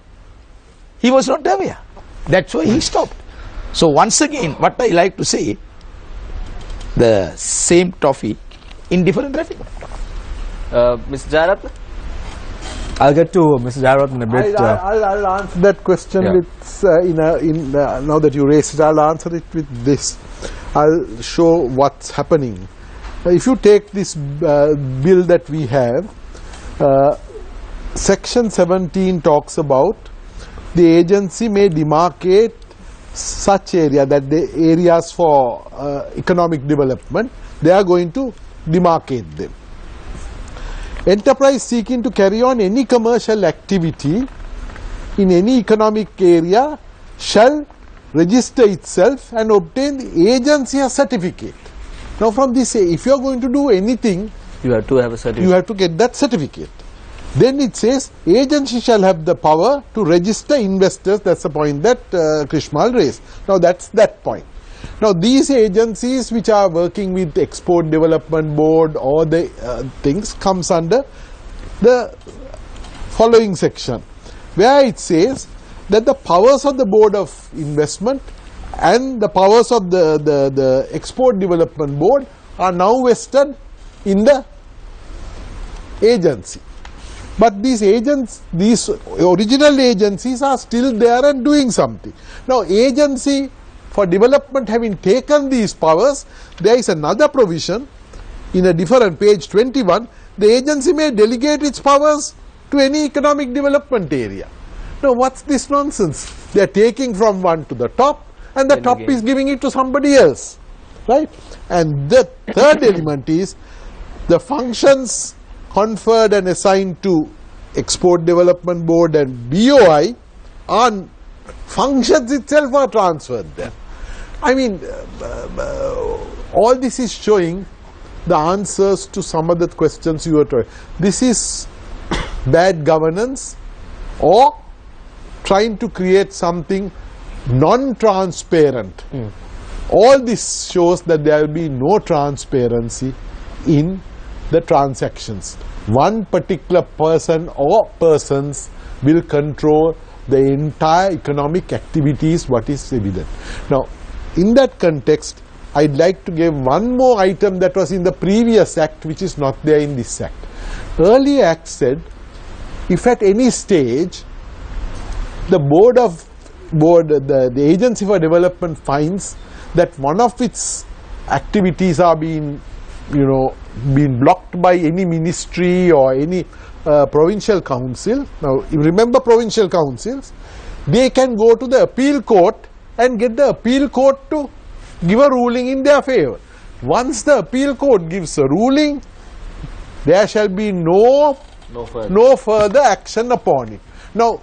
he was not aware. That's why he stopped. So once again, what I like to say, the same toffee in different traffic. Mr. Jayaratna? I'll get to Mr. Jayaratna in a bit. I'll answer that question with, now that you raised it, I'll answer it with this. I'll show what's happening. If you take this bill that we have, Section 17 talks about the agency may demarcate such area, that the areas for economic development, they are going to demarcate them. Enterprise seeking to carry on any commercial activity in any economic area shall register itself and obtain the agency a certificate. Now from this, if you are going to do anything, you have to have a certificate. You have to get that certificate. Then it says agency shall have the power to register investors. That's the point that Krishmal raised. Now that's that point. Now these agencies which are working with Export Development Board or the things comes under the following section, where it says that the powers of the Board of Investment and the powers of the Export Development Board are now vested in the agency. But these agents, these original agencies are still there and doing something. Now agency for development having taken these powers, there is another provision in a different page 21, the agency may delegate its powers to any economic development area. Now what's this nonsense? They are taking from one to the top and the top is giving it to somebody else, right? And the third element is the functions conferred and assigned to Export Development Board and BOI on functions itself are transferred there. I mean, all this is showing the answers to some of the questions you were trying. This is bad governance or trying to create something non-transparent. All this shows that there will be no transparency in the transactions. One particular person or persons will control the entire economic activities, what is evident. Now, in that context, I'd like to give one more item that was in the previous act which is not there in this act. Earlier Act said, if at any stage the the Agency for Development finds that one of its activities are being blocked by any ministry or any provincial council. Now, you remember provincial councils, they can go to the appeal court and get the appeal court to give a ruling in their favor. Once the appeal court gives a ruling, there shall be no further action upon it. Now,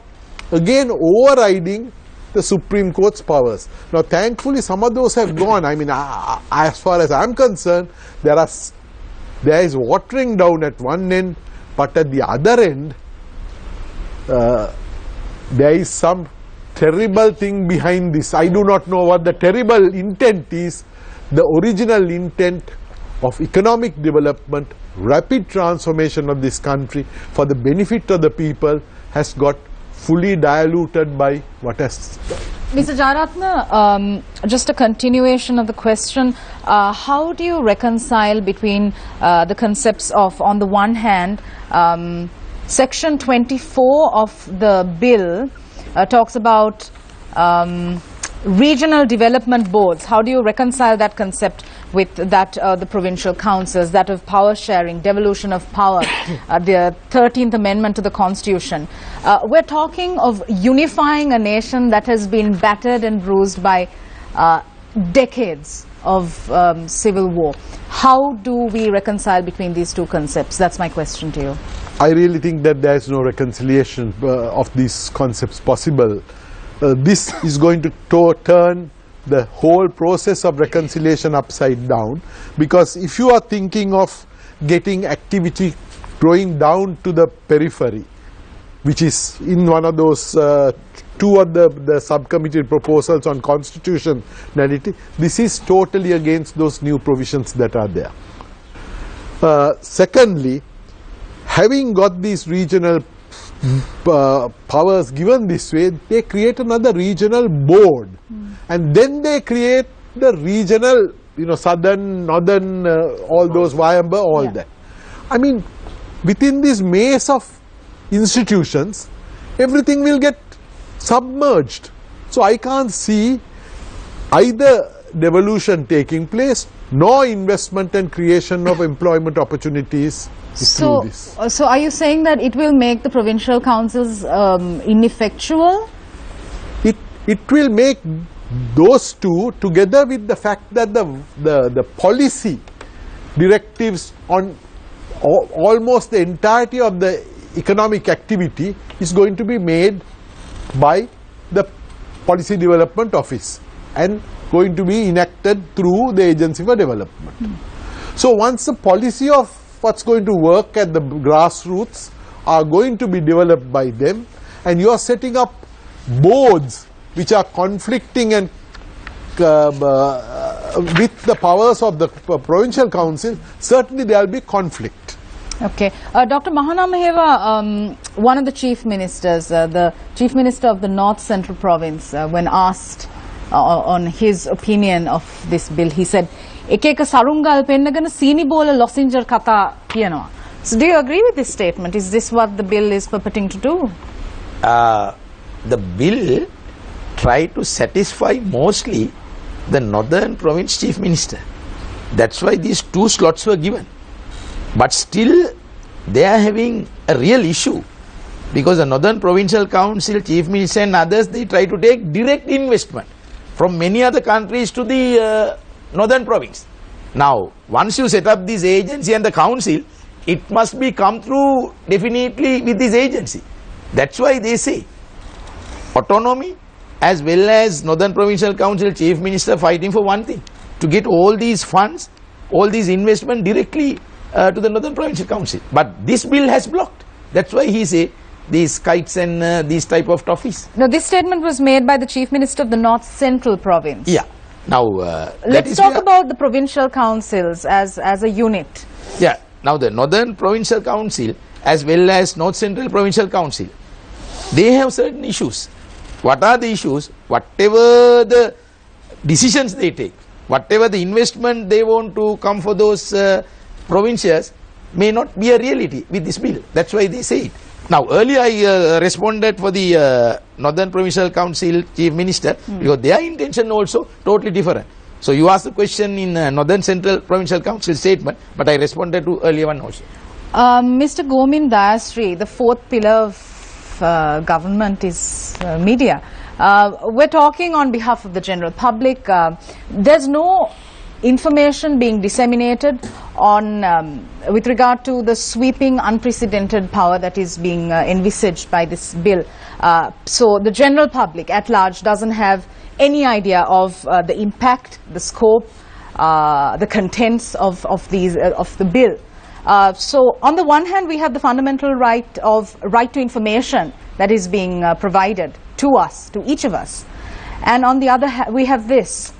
again overriding the Supreme Court's powers. Now, thankfully, some of those have gone. I mean, as far as I'm concerned, there is watering down at one end, but at the other end, there is some terrible thing behind this. I do not know what the terrible intent is. The original intent of economic development, rapid transformation of this country for the benefit of the people has got fully diluted by what has... Mr. Jayaratne, just a continuation of the question, how do you reconcile between the concepts of, on the one hand, Section 24 of the bill talks about regional development boards. How do you reconcile that concept with that the provincial councils, that of power sharing, devolution of power, the 13th Amendment to the Constitution? We're talking of unifying a nation that has been battered and bruised by decades of civil war. How do we reconcile between these two concepts? That's my question to you. I really think that there is no reconciliation of these concepts possible. This is going to turn the whole process of reconciliation upside down, because if you are thinking of getting activity going down to the periphery, which is in one of those two of the subcommittee proposals on constitutionality, this is totally against those new provisions that are there. Secondly, having got these regional powers given this way, they create another regional board, and then they create the regional, southern, northern, all those, Vayamba, all that. I mean, within this maze of institutions, everything will get submerged. So I can't see either devolution taking place, nor investment and creation of employment opportunities. So are you saying that it will make the provincial councils ineffectual? It will make those two, together with the fact that the policy directives on almost the entirety of the economic activity is going to be made by the Policy Development Office and going to be enacted through the Agency for Development. So once the policy of what's going to work at the grassroots are going to be developed by them, and you are setting up boards which are conflicting and with the powers of the provincial council, certainly there will be conflict. Okay. Dr. Mahanamaheva, one of the chief ministers, the chief minister of the North Central Province, when asked on his opinion of this bill, he said, "Ekeka sarungal pennagana sini bola lozenjar kata kiyanawa." So do you agree with this statement? Is this what the bill is purporting to do? The bill tried to satisfy mostly the Northern Province Chief Minister. That's why these two slots were given. But still they are having a real issue, because the Northern Provincial Council, Chief Minister and others, they try to take direct investment from many other countries to the Northern Province. Now, once you set up this agency and the council, it must be come through definitely with this agency. That's why they say autonomy as well as Northern Provincial Council Chief Minister fighting for one thing, to get all these funds, all these investment directly to the Northern Provincial Council. But this bill has blocked. That's why he say these kites and these type of toffees. Now, this statement was made by the Chief Minister of the North Central Province. Yeah. Now, let's talk about the provincial councils as a unit. Yeah. Now, the Northern Provincial Council as well as North Central Provincial Council, they have certain issues. What are the issues? Whatever the decisions they take, whatever the investment they want to come for those provinces, may not be a reality with this bill. That's why they say it. Now, earlier I responded for the Northern Provincial Council Chief Minister because their intention also totally different. So you asked the question in Northern Central Provincial Council statement, but I responded to earlier one also. Mr. Gomin Dayasri, the fourth pillar of government is media. We're talking on behalf of the general public. There's no information being disseminated on with regard to the sweeping unprecedented power that is being envisaged by this bill. So the general public at large doesn't have any idea of the impact, the scope, the contents of the bill. So on the one hand we have the fundamental right to information that is being provided to us, to each of us, and on the other hand we have this.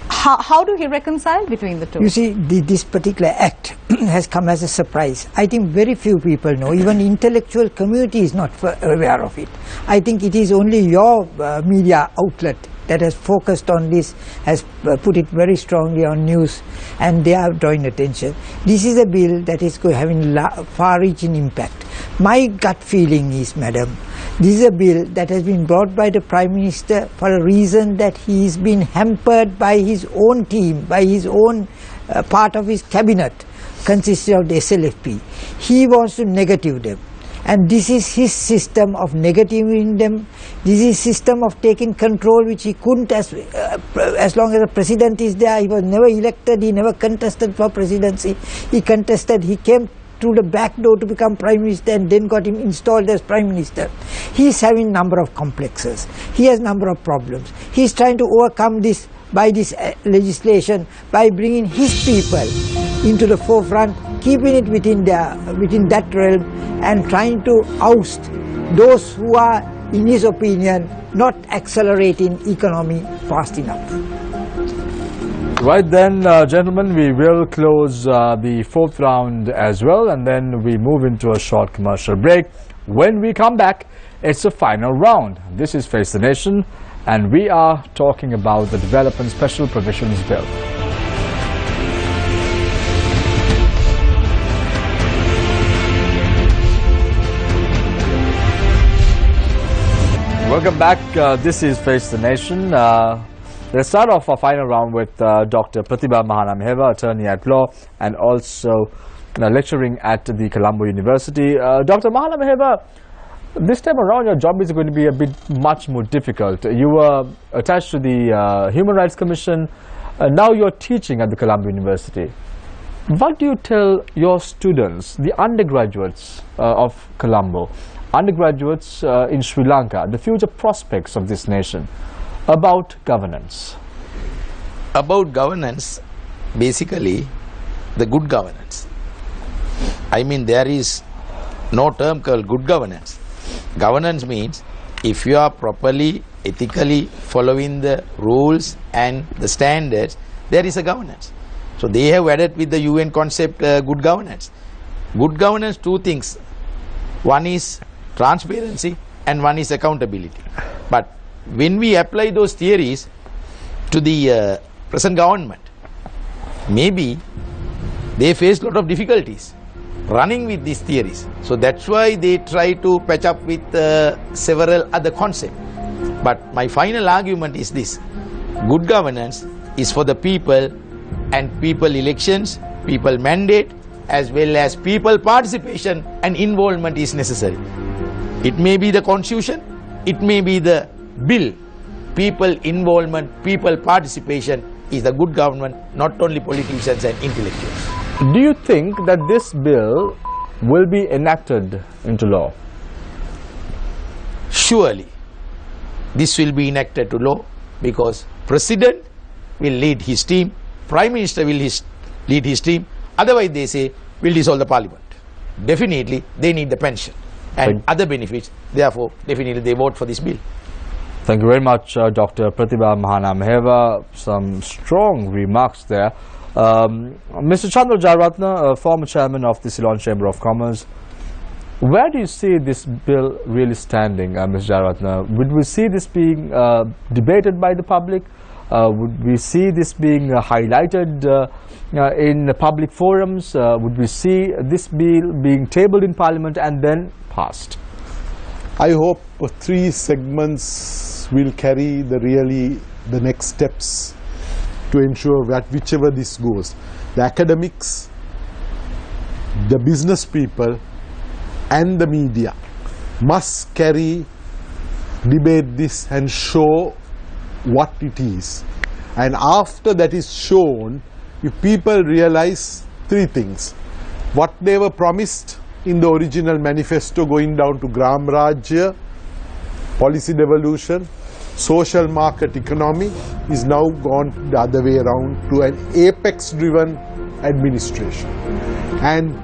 How do he reconcile between the two? You see, this particular act has come as a surprise. I think very few people know. Even the intellectual community is not aware of it. I think it is only your media outlet that has focused on this, has put it very strongly on news, and they are drawing attention. This is a bill that is having far-reaching impact. My gut feeling is, madam, this is a bill that has been brought by the Prime Minister for a reason that he has been hampered by his own team, by his own part of his cabinet consisting of the SLFP. He wants to negative them. And this is his system of negativing them. This is his system of taking control, which he couldn't as long as the president is there. He was never elected, he never contested for presidency. He contested, he came through the back door to become Prime Minister and then got him installed as Prime Minister. He is having number of complexes. He has number of problems. He is trying to overcome this by this legislation, by bringing his people into the forefront, keeping it within that realm, and trying to oust those who are, in his opinion, not accelerating economy fast enough. Right then, gentlemen, we will close the fourth round as well, and then we move into a short commercial break. When we come back, it's the final round. This is Face the Nation, and we are talking about the Development Special Provisions Bill. Welcome back. This is Face the Nation. Let's start off our final round with Dr. Pratibha Mahanameheva, attorney at law and also lecturing at the Colombo University. Dr. Mahanameheva, this time around your job is going to be a bit much more difficult. You were attached to the Human Rights Commission. Now you're teaching at the Colombo University. What do you tell your students, the undergraduates of Colombo, undergraduates in Sri Lanka, the future prospects of this nation, about governance? About governance, basically the good governance. I mean, there is no term called good governance. Governance means if you are properly, ethically following the rules and the standards, there is a governance. So they have added with the UN concept good governance. Good governance, two things. One is transparency and one is accountability. But when we apply those theories to the present government, maybe they face a lot of difficulties running with these theories. So that's why they try to patch up with several other concepts. But my final argument is this: good governance is for the people, and people elections, people mandate, as well as people participation and involvement is necessary. It may be the constitution, it may be the bill. People involvement, people participation is the good government, not only politicians and intellectuals. Do you think that this bill will be enacted into law? Surely this will be enacted to law, because President will lead his team, Prime Minister will lead his team, otherwise they say we'll dissolve the parliament. Definitely they need the pension and other benefits, therefore definitely they vote for this bill. Thank you very much, Dr. Pratibha Mahanameheva. Some strong remarks there. Mr. Chandra Jayaratne, former chairman of the Ceylon Chamber of Commerce, where do you see this bill really standing, Mr. Jayaratne? Would we see this being debated by the public? Would we see this being highlighted in public forums? Would we see this bill being tabled in Parliament and then passed? I hope 3 segments will carry the next steps to ensure that whichever this goes, the academics, the business people and the media must debate this and show what it is. And after that is shown, if people realize 3 things: what they were promised in the original manifesto going down to Gram Rajya, policy devolution, social market economy, is now gone the other way around to an apex driven administration. And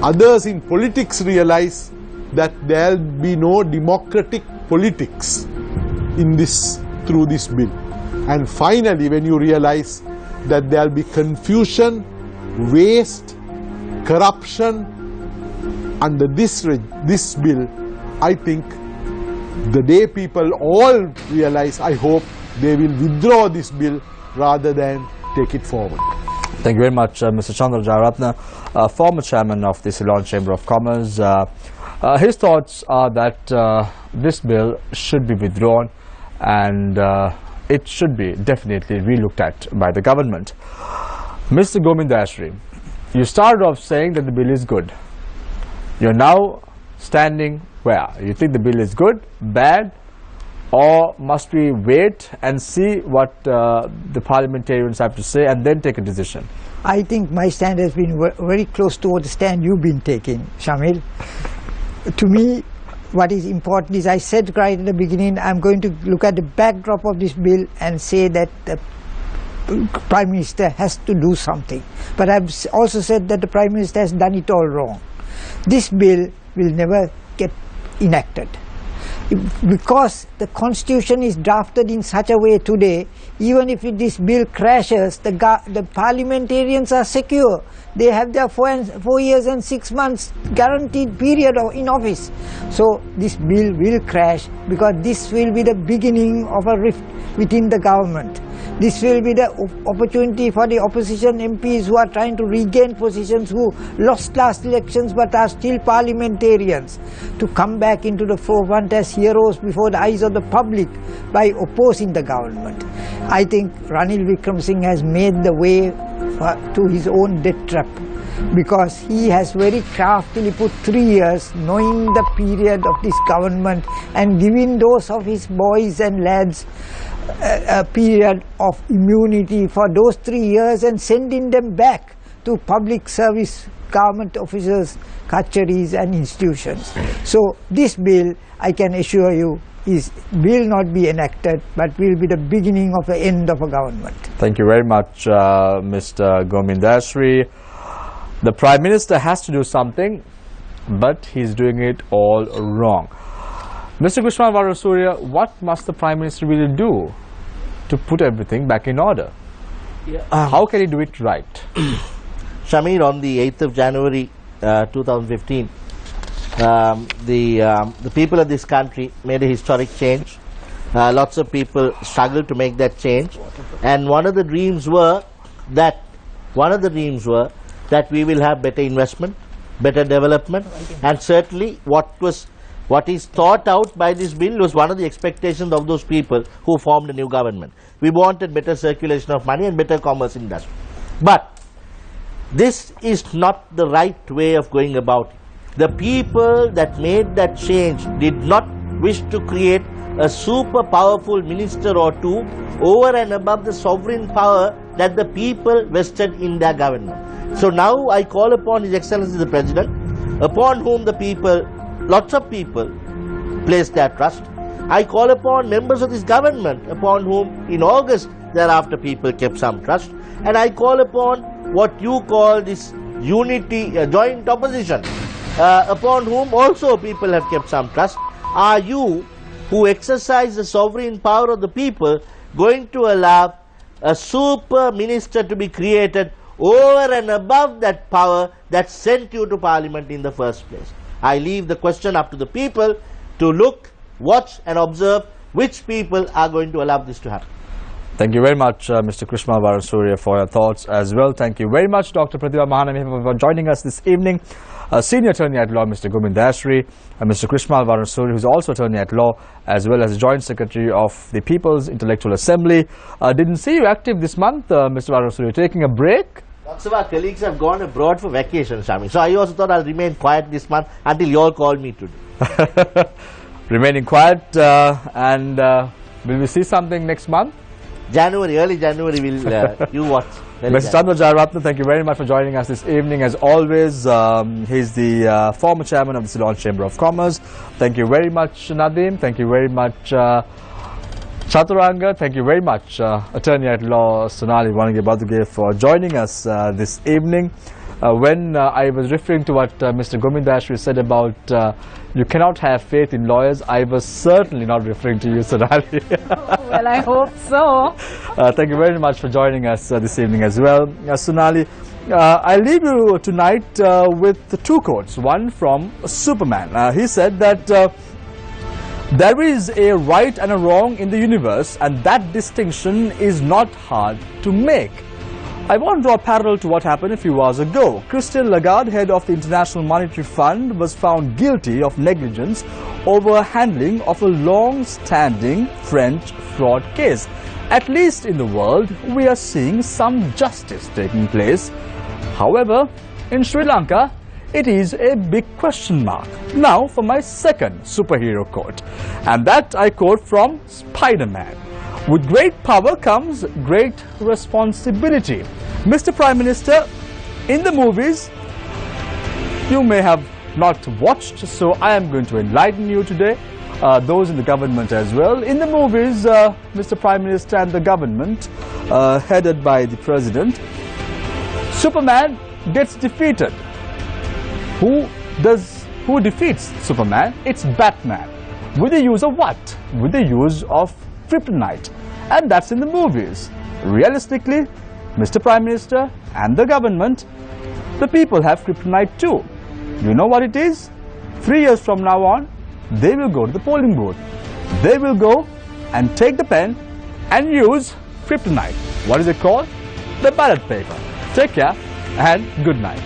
others in politics realize that there will be no democratic politics in this, through this bill. And finally, when you realize that there will be confusion, waste, corruption under this bill, I think the day people all realize, I hope they will withdraw this bill rather than take it forward. Thank you very much, Mr. Chandra Jayaratne, former chairman of the Ceylon Chamber of Commerce. His thoughts are that this bill should be withdrawn and it should be definitely relooked at by the government. Mr. Gomindashri, you started off saying that the bill is good. You're now standing where? You think the bill is good, bad, or must we wait and see what the parliamentarians have to say and then take a decision? I think my stand has been very close to the stand you've been taking, Shamil. To me, what is important is, I said right at the beginning, I'm going to look at the backdrop of this bill and say that the Prime Minister has to do something. But I've also said that the Prime Minister has done it all wrong. This bill will never get enacted. Because the Constitution is drafted in such a way today, even if this bill crashes, the parliamentarians are secure. They have their 4 years and 6 months guaranteed period in office. So this bill will crash because this will be the beginning of a rift within the government. This will be the opportunity for the opposition MPs who are trying to regain positions, who lost last elections but are still parliamentarians, to come back into the forefront as heroes before the eyes of the public by opposing the government. I think Ranil Wickremesinghe has made the way to his own death trap, because he has very craftily put 3 years, knowing the period of this government and giving those of his boys and lads a period of immunity for those 3 years and sending them back to public service government officers, kacharis and institutions. So this bill, I can assure you, will not be enacted, but will be the beginning of the end of a government. Thank you very much, Mr. Gomindashri. The Prime Minister has to do something, but he's doing it all wrong. Mr. Kushman Warasuriya, what must the Prime Minister really do to put everything back in order? How can he do it right? Shamir, on the 8th of January 2015, the people of this country made a historic change. Lots of people struggled to make that change, and one of the dreams were that we will have better investment, better development, and certainly what is thought out by this bill was one of the expectations of those people who formed a new government. We wanted better circulation of money and better commerce industry. But this is not the right way of going about it. The people that made that change did not wish to create a super powerful minister or two over and above the sovereign power that the people vested in their government. So now I call upon His Excellency the President, upon whom the people, lots of people, place their trust. I call upon members of this government, upon whom in August thereafter people kept some trust. And I call upon what you call this unity, joint opposition, upon whom also people have kept some trust. Are you, who exercise the sovereign power of the people, going to allow a super minister to be created over and above that power that sent you to Parliament in the first place? I leave the question up to the people to look, watch and observe which people are going to allow this to happen. Thank you very much, Mr. Krishmal Varasuriya, for your thoughts as well. Thank you very much, Dr. Pratibha Mahanami, for joining us this evening. Senior Attorney at Law, Mr. Govind Dayasri, and Mr. Krishmal Varasuriya, who is also Attorney at Law, as well as Joint Secretary of the People's Intellectual Assembly. Didn't see you active this month, Mr. Varasuriya. Taking a break? Lots of our colleagues have gone abroad for vacation, Shami. So I also thought I'll remain quiet this month until you all call me today. Remaining quiet, and will we see something next month? Early January, will you watch. Mr. Chandra Jayaratna, thank you very much for joining us this evening. As always, he's the former chairman of the Ceylon Chamber of Commerce. Thank you very much, Nadeem. Thank you very much, Chaturanga. Thank you very much, Attorney at Law Sonali Wanage for joining us this evening. When I was referring to what Mr. Govind Dayasri said about you cannot have faith in lawyers, I was certainly not referring to you, Sonali. Well, I hope so. Thank you very much for joining us this evening as well. Sonali, I leave you tonight with two quotes. One from Superman. He said that there is a right and a wrong in the universe, and that distinction is not hard to make. I want to draw a parallel to what happened a few hours ago. Christine Lagarde, head of the International Monetary Fund, was found guilty of negligence over handling of a long-standing French fraud case. At least in the world, we are seeing some justice taking place. However, in Sri Lanka, it is a big question mark. Now for my second superhero quote, and that I quote from Spider-Man. With great power comes great responsibility. Mr. Prime Minister, in the movies, you may have not watched, so I am going to enlighten you today, those in the government as well. In the movies, Mr. Prime Minister and the government, headed by the President, Superman gets defeated. Who defeats Superman? It's Batman. With the use of what? With the use of kryptonite. And that's in the movies. Realistically, Mr. Prime Minister and the government, the people have kryptonite too. You know what it is? 3 years from now on, they will go to the polling booth. They will go and take the pen and use kryptonite. What is it called? The ballot paper. Take care and good night.